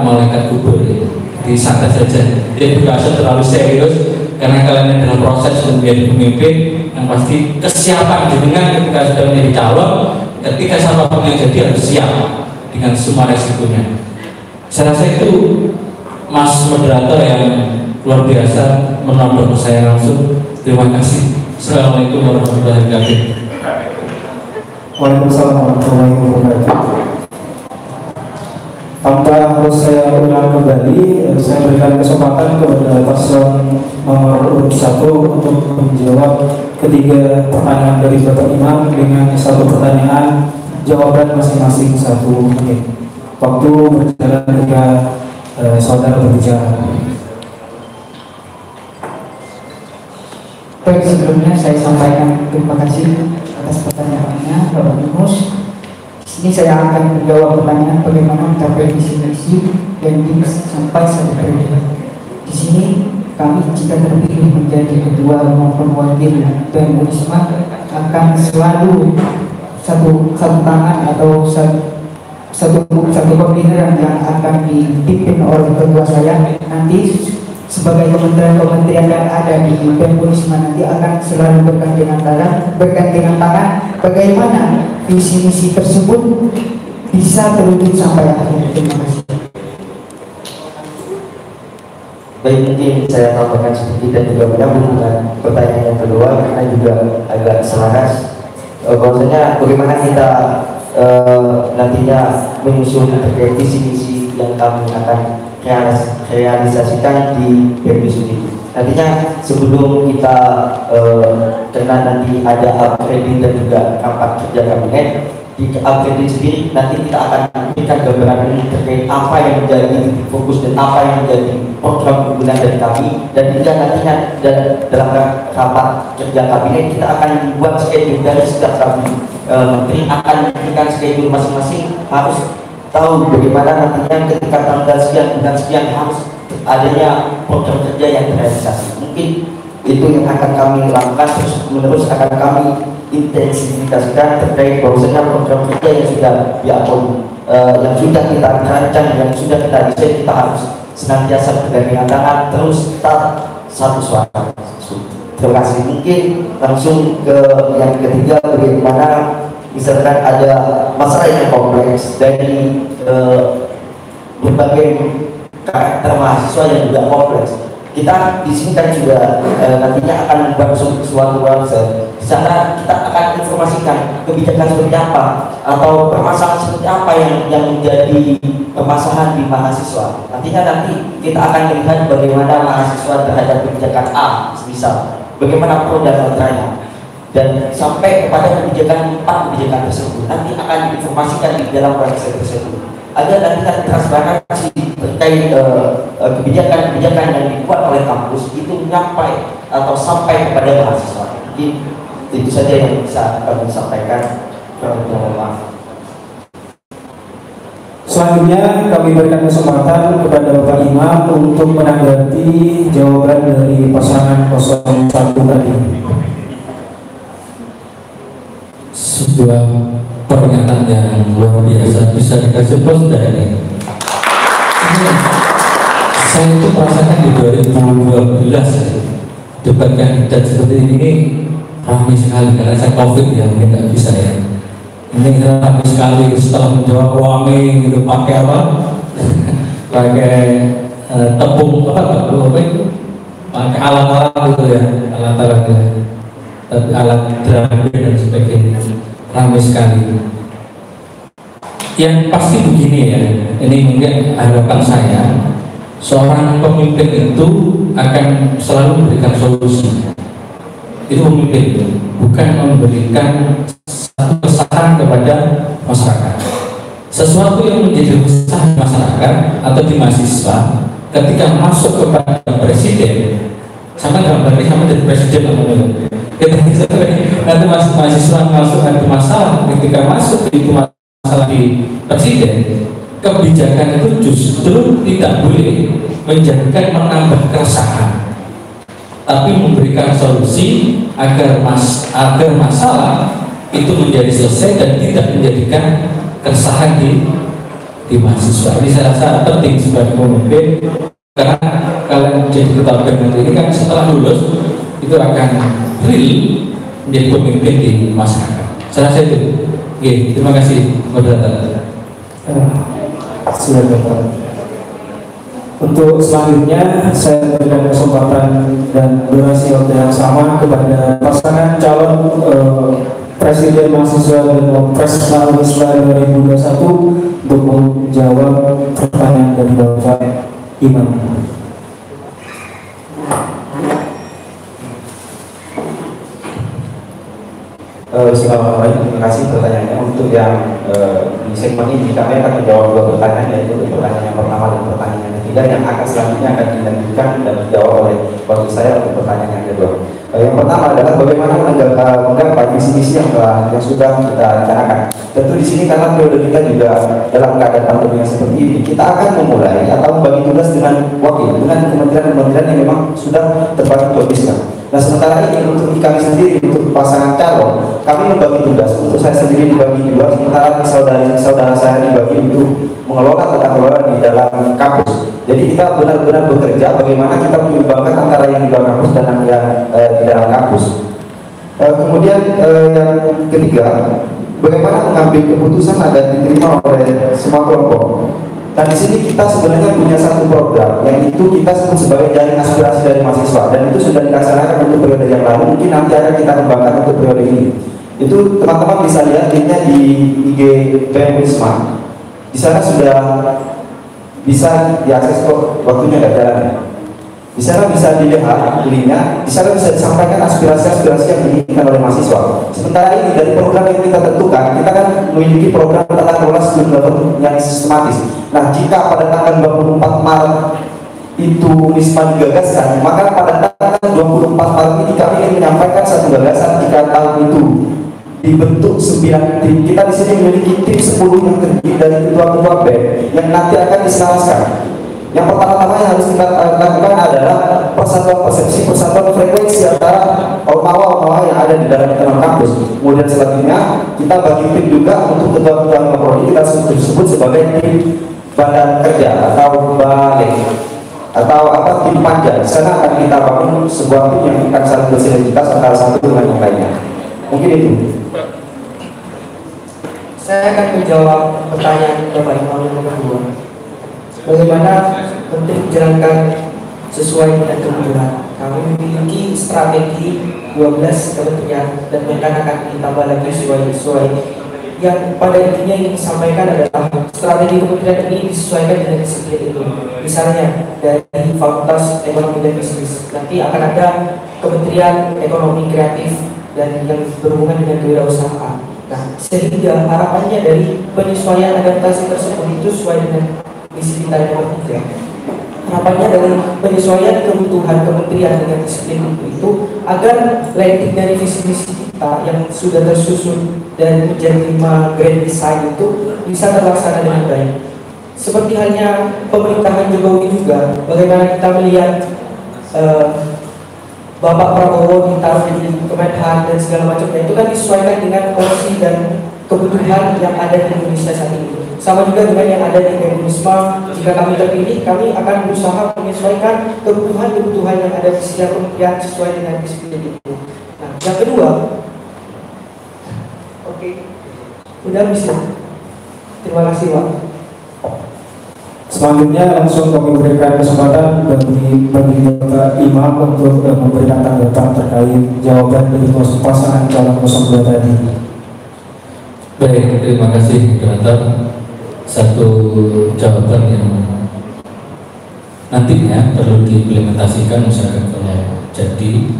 Speaker 9: malaikat kubur ya. Jadi santai saja, jadi tidak usah terlalu serius karena kalian dalam proses menjadi pemimpin yang pasti kesiapan jenengan ketika sudah menjadi calon, ketika siapapun yang jadi harus siap dengan semua resikonya. Saya rasa itu Mas moderator yang luar biasa menonton saya langsung. Terima kasih. Assalamualaikum warahmatullahi wabarakatuh.
Speaker 2: Waalaikumsalam warahmatullahi wabarakatuh. Tanpa harus saya ulang kembali, saya berikan kesempatan kepada paslon nomor urut 1 untuk menjawab 3 pertanyaan dari Bapak Imam dengan 1 pertanyaan, jawaban masing-masing 1 menit. Waktu berjalan ketika saudara berbicara.
Speaker 10: Baik, sebelumnya saya sampaikan terima kasih atas pertanyaannya Bapak Yunus. Di sini saya akan menjawab pertanyaan bagaimana mencapai visi misi dan sampai 1 periode. Di sini kami jika terpilih menjadi ketua maupun wakil dan Unisma akan selalu satu tangan atau satu pemilihan yang akan dipimpin oleh ketua saya nanti sebagai kementerian yang ada di Unisma nanti akan selalu bergandengan tangan bagaimana visi misi tersebut bisa terwujud sampai akhir. Terima kasih.
Speaker 4: Baik, mungkin saya tambahkan sedikit dan juga menyambung dengan pertanyaan yang kedua karena juga agak selaras bahwasanya bagaimana kita nantinya menyusun terkait visi misi yang kami akan realisasikan di BEMPIS ini. Nantinya sebelum kita karena nanti ada upgrading dan juga rapat kerja kabinet, di upgrading sendiri nanti kita akan memberikan gambaran terkait apa yang menjadi fokus dan apa yang menjadi program unggulan dari kami, dan juga nantinya dalam rapat kerja kabinet kita akan membuat schedule dari setiap kami menteri akan memberikan schedule masing-masing, harus tahu bagaimana nantinya ketika tanggal sekian bulan sekian harus adanya program kerja yang terrealisasi. Mungkin itu yang akan kami lakukan terus menerus, akan kami intensifikasikan terkait bahwasanya program kerja yang sudah yang sudah kita rancang, yang sudah kita desain, kita harus senantiasa bergandengan tangan terus satu suara. Terima kasih. Mungkin langsung ke yang ketiga, bagaimana misalkan ada masalah yang kompleks dari berbagai karakter mahasiswa yang juga kompleks. Kita di sini kan juga nantinya akan membangun suatu website. Di sana kita akan informasikan kebijakan seperti apa atau permasalahan seperti apa yang menjadi permasalahan di mahasiswa. Nanti kita akan melihat bagaimana mahasiswa terhadap kebijakan A, misal bagaimana pro dan kontranya, dan sampai kepada kebijakan 4 kebijakan tersebut nanti akan diinformasikan di dalam website tersebut agar nanti transparansi terkait kebijakan-kebijakan yang dibuat oleh kampus itu nyampai atau sampai kepada mahasiswa. Mungkin itu saja yang bisa kami sampaikan.
Speaker 2: Selanjutnya kami berikan kesempatan kepada Bapak Imam untuk menanggapi jawaban dari pasangan 01 tadi.
Speaker 9: Sebuah pernyataan yang luar biasa, bisa dikasih pos dari saya itu merasakan di 2012 debat kandidat seperti ini ramai sekali karena saya COVID ya, mungkin nggak bisa ya. Ini ramai sekali setelah menjawab ramai gitu, pakai apa? Pakai tepung apa itu? Pakai alat-alat gitu ya, alat-alat ya. Tapi alat drum dan sebagainya ramai sekali. Yang pasti begini ya, ini mungkin harapan saya, seorang pemimpin itu akan selalu memberikan solusi. Itu pemimpin, bukan memberikan satu kesan kepada masyarakat. Sesuatu yang menjadi kesan masyarakat atau di mahasiswa ketika masuk kepada presiden, sama gambarnya sama dari presiden nanti mahasiswa masuk ke masalah, ketika masuk itu masalah di presiden, kebijakan itu justru tidak boleh menjadikan menambah keresahan, tapi memberikan solusi agar masalah itu menjadi selesai dan tidak menjadikan keresahan di mahasiswa. Ini saya rasa penting sebagai pemimpin, karena kalian jadi ketua BEM ini kan setelah lulus itu akan real menjadi pemimpin di masyarakat. Saya rasa itu. Oke, terima kasih moderator.
Speaker 2: Silakan. Untuk selanjutnya saya berikan kesempatan dan durasi waktu yang sama kepada pasangan calon Presiden Mahasiswa dan Wapres Mahasiswa 2021 untuk menjawab pertanyaan dari Bapak Imam.
Speaker 7: Assalamualaikum, terima kasih pertanyaannya. Untuk yang di segmen ini kami akan menjawab 2 pertanyaan, yaitu pertanyaan yang pertama dan pertanyaan yang ketiga, yang akan selanjutnya akan dilanjutkan dan dijawab oleh wakil saya untuk pertanyaan yang kedua. Yang pertama adalah bagaimana menggapai visi-misi yang sudah kita rencanakan. Tentu di sini karena periode kita juga dalam keadaan pandemi yang seperti ini, kita akan memulai atau membagi tugas dengan kementerian-kementerian yang memang sudah terbagi tugasnya. Nah, sementara ini untuk kami sendiri, untuk pasangan calon, kami membagi tugas. Untuk saya sendiri dibagi 2, sementara saudara saya dibagi untuk mengelola tata kelola di dalam kampus. Jadi kita benar-benar bekerja bagaimana kita menyeimbangkan antara yang di dalam kampus dan yang di dalam kampus. Kemudian yang ketiga, bagaimana mengambil keputusan agar diterima oleh semua kelompok. Nah, di sini kita sebenarnya punya satu program yang itu kita sebut sebagai jaring aspirasi dari mahasiswa, dan itu sudah dilaksanakan untuk periode yang lalu. Mungkin nanti akan kita kembangkan untuk periode ini. Itu teman-teman bisa lihat linknya di IG BEM Wisma. Di sana sudah bisa diakses, kok waktunya nggak jalan. Di sana bisa dilihat linknya, di sana bisa disampaikan aspirasi-aspirasi yang diinginkan oleh mahasiswa. Sementara ini dari program yang kita tentukan, kita kan memiliki program tata kelola student government yang sistematis. Nah, jika pada tanggal 24 Maret itu Wisma digagaskan, maka pada tanggal 24 Maret ini kami ingin menyampaikan satu gagasan jika tahun itu dibentuk 9 tim. Kita di sini memiliki tim 10 yang terdiri dari ketua-ketua BEM yang nanti akan diselaraskan. Yang pertama-tama yang harus kita lakukan adalah persatuan persepsi, persatuan frekuensi antara ormawa-ormawa yang ada di dalam kampus. Kemudian selanjutnya kita bagi tim juga untuk ketua-ketua prodi, kita sebut sebagai tim badan kerja atau balik atau tim panja. Di sana akan kita bangun sebuah tim yang akan saling bersinergitas antara satu dengan yang lainnya. Mungkin itu.
Speaker 1: Saya akan menjawab pertanyaan Bapak Imam yang kedua. Bagaimana untuk menjalankan sesuai dengan kebutuhan? Kami memiliki strategi 12 kementerian dan bahkan akan ditambah lagi sesuai yang pada intinya ingin disampaikan adalah strategi kementerian ini disesuaikan dengan disiplin itu. Misalnya dari Fakultas Ekonomi dan Bisnis nanti akan ada Kementerian Ekonomi Kreatif dan yang berhubungan dengan kewirausahaan. Nah, sehingga harapannya dari penyesuaian adaptasi tersebut itu sesuai dengan disiplin tadi nomor 3. Harapannya dari penyesuaian kebutuhan kementerian dengan disiplin itu agar landing dari visi misi kita yang sudah tersusun dan menjadi 5 grand design itu bisa terlaksana dengan baik. Seperti halnya pemerintahan Jokowi juga, bagaimana kita melihat Bapak Prabowo ditaruh di Kemenhan dan segala macamnya itu kan disesuaikan dengan porsi dan kebutuhan yang ada di Indonesia saat ini. Sama juga dengan yang ada di Indonesia. Jika kami terpilih, kami akan berusaha menyesuaikan kebutuhan-kebutuhan yang ada di setiap kementerian sesuai dengan disiplin itu. Nah, yang kedua, udah bisa. Terima kasih, Pak.
Speaker 2: Selanjutnya langsung kami berikan kesempatan bagi Bapak Imam untuk memberikan tanggapan terkait jawaban dari pasangan calon 02 tadi.
Speaker 9: Baik, terima kasih moderator. Satu jawaban yang nantinya perlu diimplementasikan misalkan kalau jadi,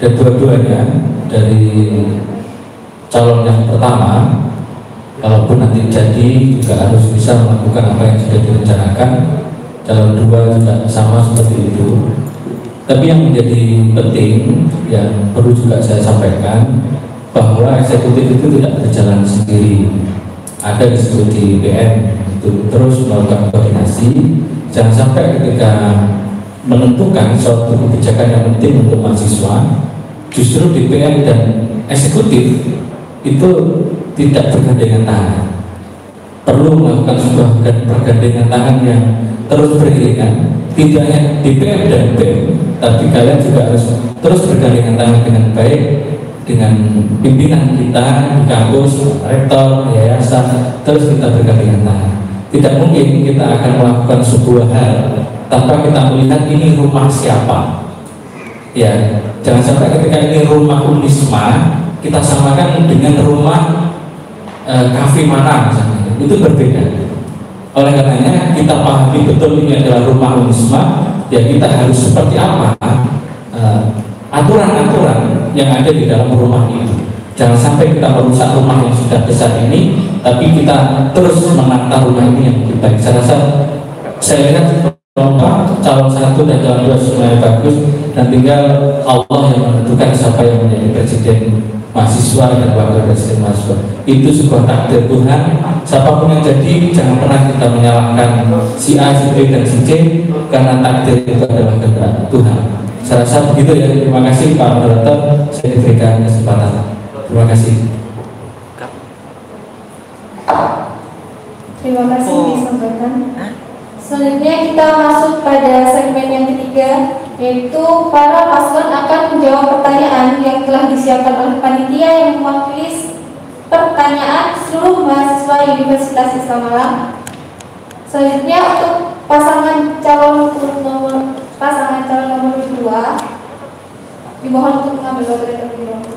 Speaker 9: dan dua-duanya dari calon yang pertama, kalaupun nanti jadi juga harus bisa melakukan apa yang sudah direncanakan. Calon 2 juga sama seperti itu. Tapi yang menjadi penting yang perlu juga saya sampaikan bahwa eksekutif itu tidak berjalan sendiri. Ada disebut di BN itu terus melakukan koordinasi. Jangan sampai ketika menentukan suatu kebijakan yang penting untuk mahasiswa, justru DPR dan eksekutif itu tidak bergandengan tangan. Perlu melakukan sebuah pergandengan tangan yang terus beriringan. Tidak hanya DPR dan BEM, tapi kalian juga harus terus bergandengan tangan dengan baik dengan pimpinan kita di kampus, rektor, yayasan, terus kita bergandengan tangan. Tidak mungkin kita akan melakukan sebuah hal tanpa kita melihat ini rumah siapa. Ya, jangan sampai ketika ini rumah Unisma kita samakan dengan rumah kafe mana misalnya. Itu berbeda. Oleh karenanya kita pahami betul ini adalah rumah Unisma, ya kita harus seperti apa aturan-aturan yang ada di dalam rumah itu. Jangan sampai kita merusak rumah yang sudah besar ini, tapi kita terus menata rumah ini yang lebih baik. Saya rasa saya lihat calon 1 dan calon 2 semuanya bagus, dan tinggal Allah yang menentukan siapa yang menjadi presiden mahasiswa dan wakil presiden mahasiswa. Itu sebuah takdir Tuhan. Siapapun yang jadi, jangan pernah kita menyalahkan si A, si B, dan si C, karena takdir itu adalah kehendak Tuhan. Saya rasa begitu ya. Terima kasih Pak Moderator, saya diberikan kesempatan. Terima kasih.
Speaker 5: Terima kasih disampaikan. Selanjutnya kita masuk pada segmen yang ketiga, yaitu para paslon akan menjawab pertanyaan yang telah disiapkan oleh panitia yang mewakili pertanyaan seluruh mahasiswa Universitas Islam Malang. Selanjutnya untuk pasangan calon nomor 2 dimohon untuk mengambil bagian terlebih dahulu.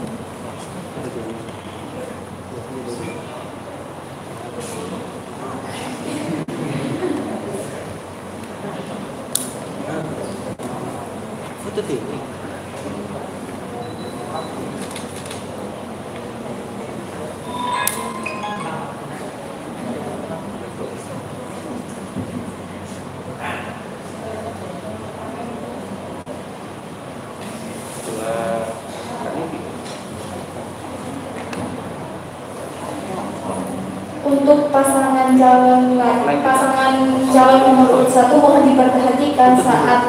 Speaker 5: Untuk pasangan calon nomor urut 1 mohon diperhatikan saat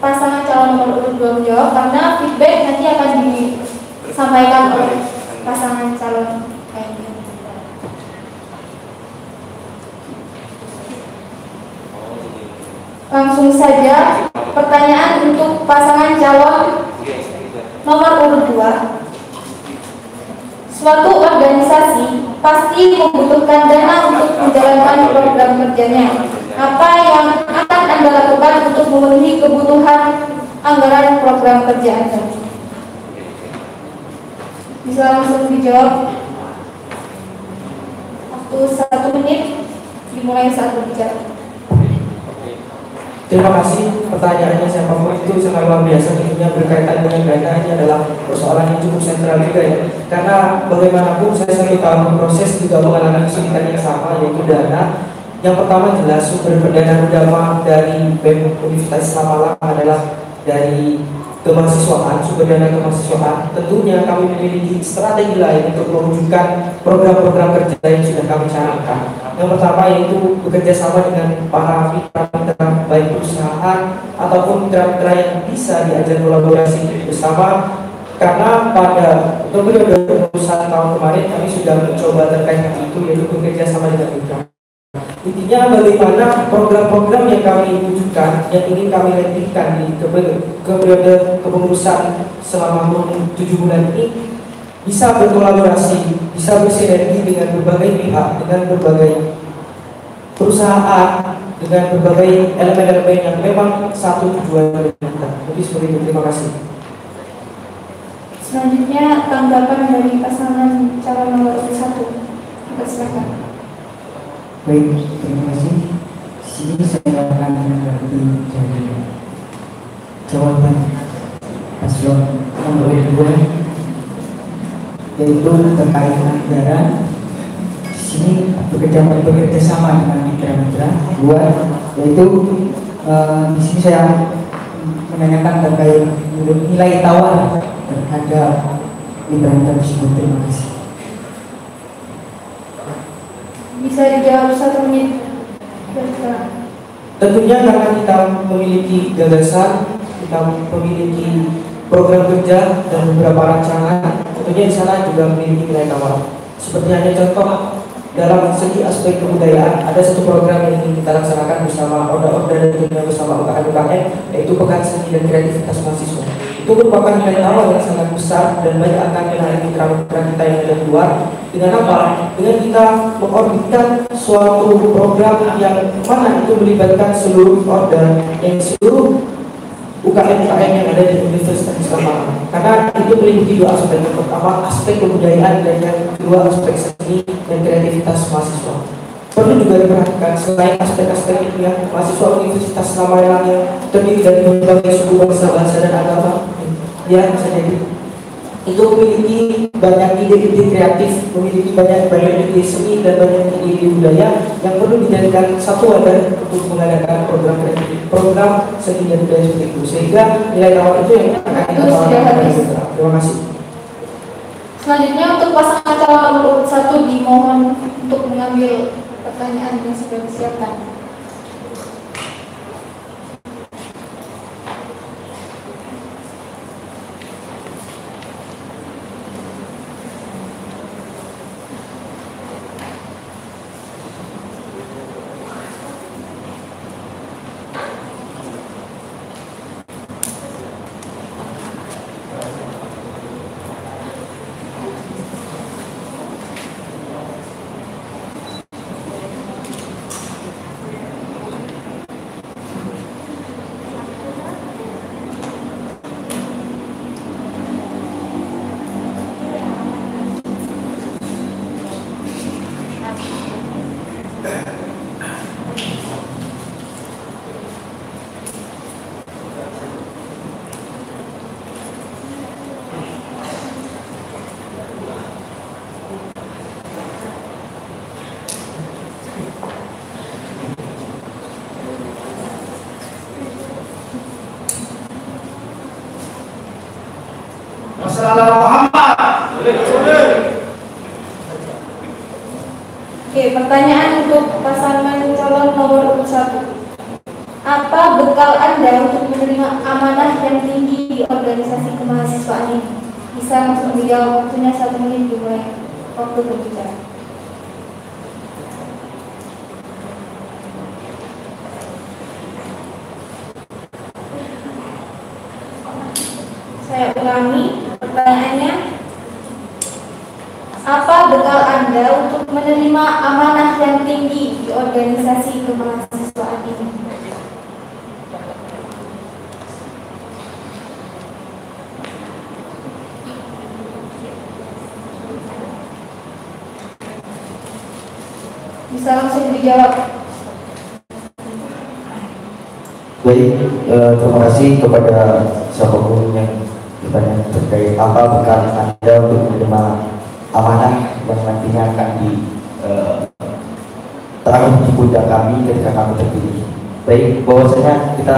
Speaker 5: pasangan calon nomor urut 2 menjawab, karena feedback nanti akan disampaikan oleh pasangan calon lainnya. Langsung saja pertanyaan untuk pasangan calon nomor urut 2. Suatu organisasi pasti membutuhkan dana untuk menjalankan program kerjanya. Apa yang akan Anda lakukan untuk memenuhi kebutuhan anggaran program kerja Anda? Bisa langsung dijawab. Waktu 1 menit dimulai saat berbicara.
Speaker 1: Terima kasih. Pertanyaannya siapapun itu sangat luar biasa, tentunya berkaitan dengan dana. Ini adalah persoalan yang cukup sentral juga ya. Karena bagaimanapun saya selalu tahu proses juga mengalami kesulitan yang sama, yaitu dana. Yang pertama jelas sumber pendana utama dari BEM Universitas Islam Malang adalah dari kemahasiswaan, sumber dana kemahasiswaan. Tentunya kami memiliki strategi lain untuk mewujudkan program-program kerja yang sudah kami canangkan. Yang pertama yaitu bekerja sama dengan para mitra baik perusahaan ataupun mitra-mitra yang bisa diajak kolaborasi bersama. Karena pada periode perusahaan tahun kemarin kami sudah mencoba terkait hal itu, yaitu bekerja sama dengan mitra. Intinya bagaimana program-program yang kami wujudkan, yang ingin kami lanjutkan di periode kepengurusan selama 7 bulan ini, bisa berkolaborasi, bisa bersinergi dengan berbagai pihak, dengan berbagai perusahaan, dengan berbagai elemen-elemen yang memang satu tujuan kita. Jadi seperti itu. Terima kasih.
Speaker 5: Selanjutnya tanggapan dari pasangan calon nomor 1. Silakan.
Speaker 10: Baik, terima kasih. Di sini saya akan menanggapi dari jawaban paslon nomor 2, yaitu terkait anggaran. Di sini bekerja sama dengan mitra-mitra dua, yaitu di sini saya menanyakan terkait nilai tawar terhadap mitra-mitra tersebut. Terima kasih.
Speaker 5: Bisa dijawab 1 menit.
Speaker 1: Tentunya karena kita memiliki gagasan, kita memiliki program kerja dan beberapa rancangan, tentunya di sana juga memiliki nilai tawar. Seperti hanya contoh dalam segi aspek kebudayaan, ada satu program yang ingin kita laksanakan bersama Orda dan tentunya bersama UKM, yaitu Pekan Seni dan Kreativitas Mahasiswa. Itu merupakan nilai tawar yang sangat besar dan banyak akan menarik mitra-mitra kita yang ada di luar. Dengan apa? Dengan kita mengorbitkan suatu program yang mana itu melibatkan seluruh order, yang seluruh UKM-UKM yang ada di Universitas Islam Malang. Karena itu meliputi 2 aspek. Yang pertama aspek kebudayaan dan yang kedua aspek seni dan kreativitas mahasiswa. Perlu juga diperhatikan selain aspek-aspek itu yang mahasiswa Universitas Islam Malang yang terdiri dari berbagai suku bangsa dan agama, ya bisa jadi itu memiliki banyak ide-ide kreatif, memiliki banyak ide seni dan banyak ide budaya yang perlu dijadikan satu wadah untuk mengadakan program seni dan budaya seperti itu, sehingga nilai tawar itu yang akan kita tawarkan. Terima kasih.
Speaker 5: Selanjutnya untuk pasangan calon nomor 1 dimohon untuk mengambil pertanyaan yang sudah disiapkan. Oke, pertanyaan untuk pasangan calon nomor 1. Apa bekal Anda untuk menerima amanah yang tinggi di organisasi kemahasiswaan ini? Bisa langsung dijawab, waktunya 1 menit dimulai waktu berbicara. Saya ulangi pertanyaannya. Apa bekal Anda untuk untuk menerima amanah yang tinggi di organisasi kemahasiswaan ini. Bisa langsung dijawab.
Speaker 4: Baik, terima kasih kepada siapapun yang bertanya terkait apa bekal Anda untuk menerima amanah yang nantinya akan ditaruh di pundak kami ketika kami terpilih. Baik, bahwasanya kita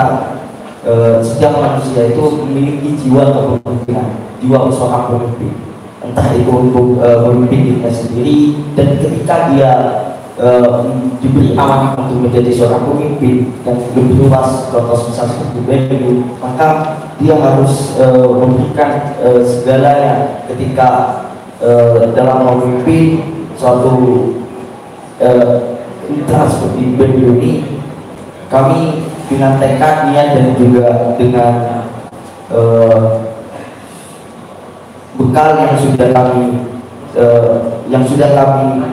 Speaker 4: setiap manusia itu memiliki jiwa kepemimpinan, jiwa seorang pemimpin, entah itu untuk memimpin dirinya sendiri, dan ketika dia diberi amanah untuk menjadi seorang pemimpin yang lebih luas, contoh misal seperti BNU, maka dia harus memberikan segalanya ketika dalam memimpin suatu intra seperti BNU ini. Kami dengan tekad, niat, dan juga dengan bekal yang sudah kami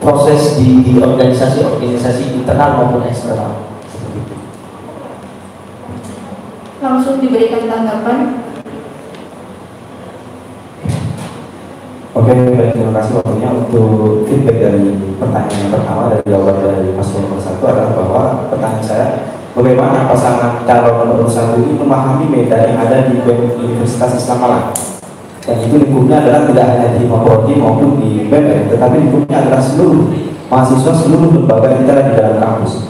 Speaker 4: proses di organisasi internal maupun eksternal.
Speaker 5: Langsung diberikan tanggapan.
Speaker 7: Oke, baik, terima kasih waktunya. Untuk feedback dari pertanyaan yang pertama dari jawaban dari paslon nomor 1 adalah bahwa pertanyaan saya, bagaimana pasangan calon nomor 1 ini memahami medan yang ada di Universitas Islam Malang? Dan itu lingkupnya adalah tidak hanya di Prodi maupun di BEM, tetapi lingkupnya adalah seluruh mahasiswa, seluruh lembaga yang kita di dalam kampus.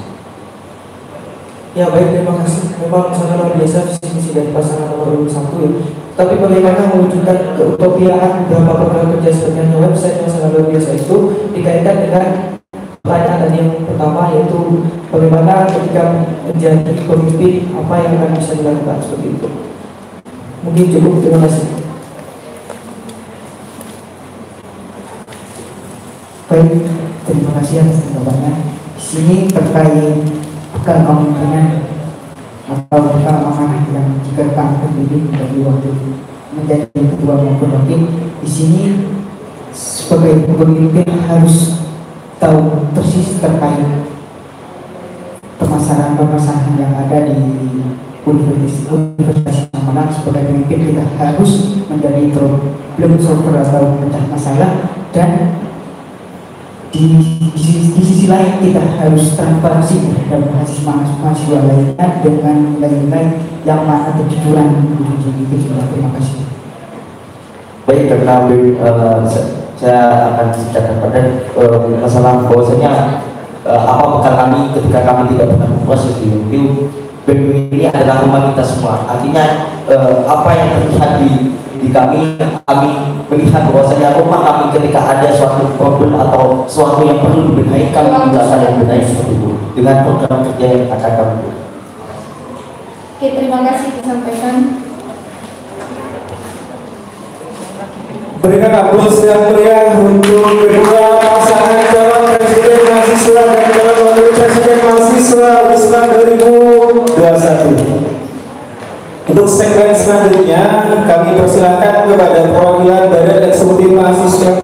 Speaker 1: Ya baik, terima kasih. Memang sangat luar biasa visi misi dari pasangan nomor 1 ya. Tapi bagaimana mewujudkan keutopiaan beberapa program kerja seperti website yang sangat luar biasa itu dikaitkan dengan pertanyaan tadi yang pertama, yaitu bagaimana ketika menjadi pemimpin apa yang akan bisa dilakukan seperti itu. Mungkin cukup, terima kasih.
Speaker 10: Baik, terima kasih atas tanggapannya. Di sini terkait bekal kemungkinan atau bekal amanah yang jika kami terpilih menjadi ketua maupun wakil, di sini sebagai pemimpin harus tahu persis terkait permasalahan-permasalahan yang ada di Universitas Malang. Sebagai pemimpin kita harus menjadi problem solver atau pecah masalah, dan di sisi lain kita harus transparansi terhadap mahasiswa lainnya dengan nilai-nilai yang mana kejujuran. Terima kasih.
Speaker 4: Baik, karena saya akan ceritakan pada masalah bahwasanya apa bekal kami ketika kami tidak pernah memproses di BEM ini adalah rumah kita semua. Artinya apa yang terlihat di kami melihat bahwasanya rumah kami ketika ada suatu problem atau suatu yang perlu dibenahi, kami tidak akan benahi seperti itu dengan program kerja yang akan kami buat.
Speaker 5: Oke, terima kasih disampaikan.
Speaker 2: Berikan aplaus yang meriah untuk kedua pasangan calon presiden mahasiswa dan calon wakil presiden mahasiswa Wisma 2021. Untuk segmen selanjutnya kami persilakan kepada perwakilan Badan Eksekutif Mahasiswa.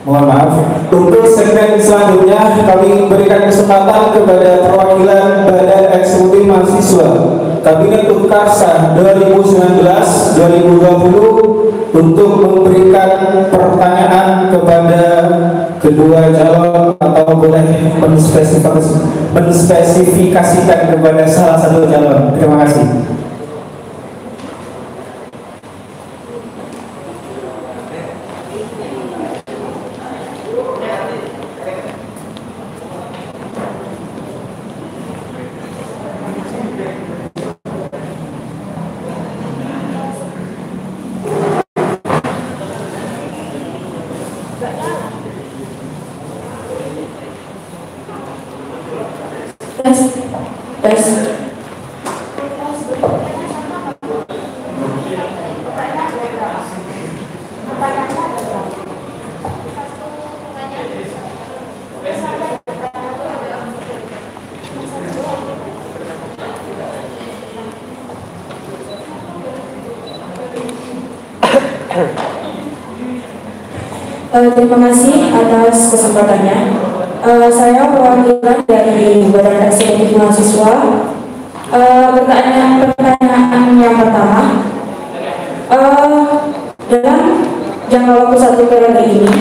Speaker 2: Mohon maaf. Untuk segmen selanjutnya kami berikan kesempatan kepada perwakilan Badan Eksekutif Mahasiswa Kabinet Utkarsa 2019-2020 untuk memberikan pertanyaan kepada kedua calon atau boleh menspesifikasikan kepada salah satu calon. Terima kasih.
Speaker 11: Terima kasih atas kesempatannya. Saya perwakilan dari Badan Eksekutif Mahasiswa. Pertanyaan yang pertama, dalam jangka waktu 1 periode ini,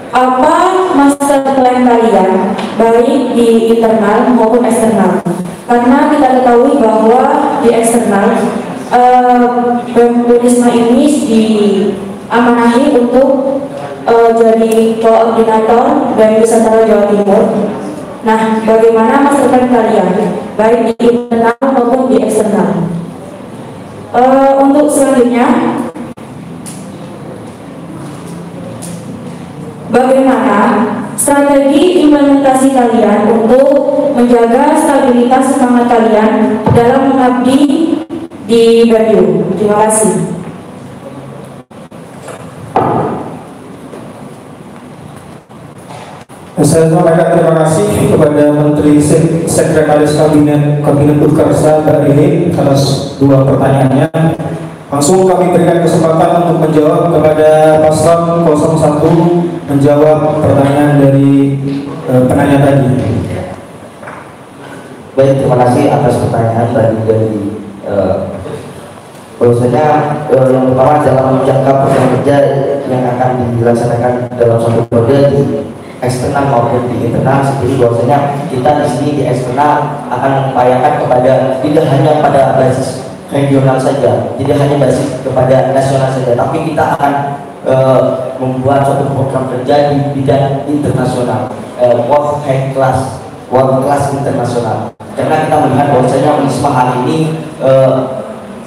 Speaker 11: apa master plan kalian baik di internal maupun eksternal? Karena kita ketahui bahwa di eksternal BEM Unisma ini diamanahi untuk jadi koordinator BEM Nusantara Jawa Timur. Nah, bagaimana master plan kalian baik di internal maupun di eksternal? Untuk selanjutnya, bagaimana strategi implementasi kalian untuk menjaga stabilitas semangat kalian dalam mengabdi di BEM? Terima kasih.
Speaker 2: Saya sampaikan terima kasih kepada Menteri Sekretaris Kabinet Utkarsa Mbak Rini atas 2 pertanyaannya. Langsung kami berikan kesempatan untuk menjawab kepada paslon 01 menjawab pertanyaan dari penanya tadi.
Speaker 4: Baik, terima kasih atas pertanyaan dari bahwasanya yang pertama dalam jangka program kerja yang akan dilaksanakan dalam suatu periode di eksternal maupun di internal, seperti bahwasanya kita di sini di eksternal akan mengupayakan kepada tidak hanya pada basis regional saja, tidak hanya basis kepada nasional saja, tapi kita akan membuat suatu program kerja di bidang internasional, world class internasional. Karena kita melihat bahwasanya Unisma hari ini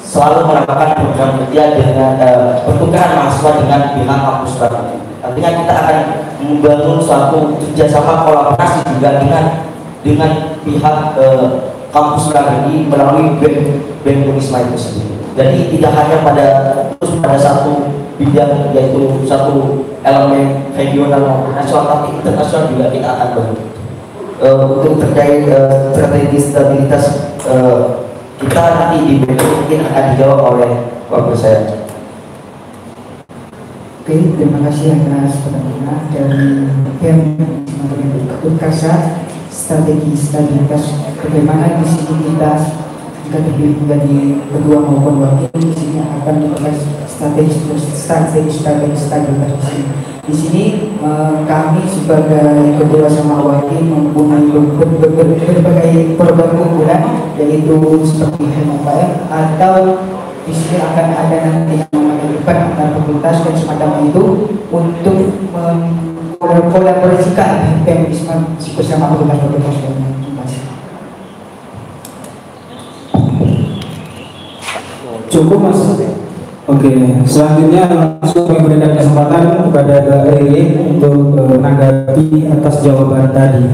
Speaker 4: selalu melakukan program kerja dengan pertukaran mahasiswa dengan pihak kampus baru. Artinya kita akan membangun suatu kerjasama kolaborasi juga dengan pihak kampus ini melalui BEM Unisma itu sendiri. Jadi tidak hanya pada satu bidang, yaitu satu elemen regional maupun nasional, tapi internasional juga kita akan bangun. Untuk terkait strategi stabilitas kita nanti di BEM mungkin akan dijawab oleh wakil saya.
Speaker 10: Oke, terima kasih atas pertanyaan dari BEM Utkarsa. Strategi stabilitas, bagaimana di sini kita jika terpilih menjadi ketua maupun wakil, di sini akan dibahas strategi stabilitas. Di sini kami sebagai ketua sama wakil mempunyai berbagai program unggulan, yaitu seperti HMPM, atau di sini akan ada nanti yang memakai debat antar fakultas dan semacam itu untuk kolaborasikan BEM bersama fakultas-fakultas.
Speaker 2: Cukup Mas. Oke, selanjutnya langsung kami berikan kesempatan kepada Mbak Rini untuk menanggapi atas jawaban tadi.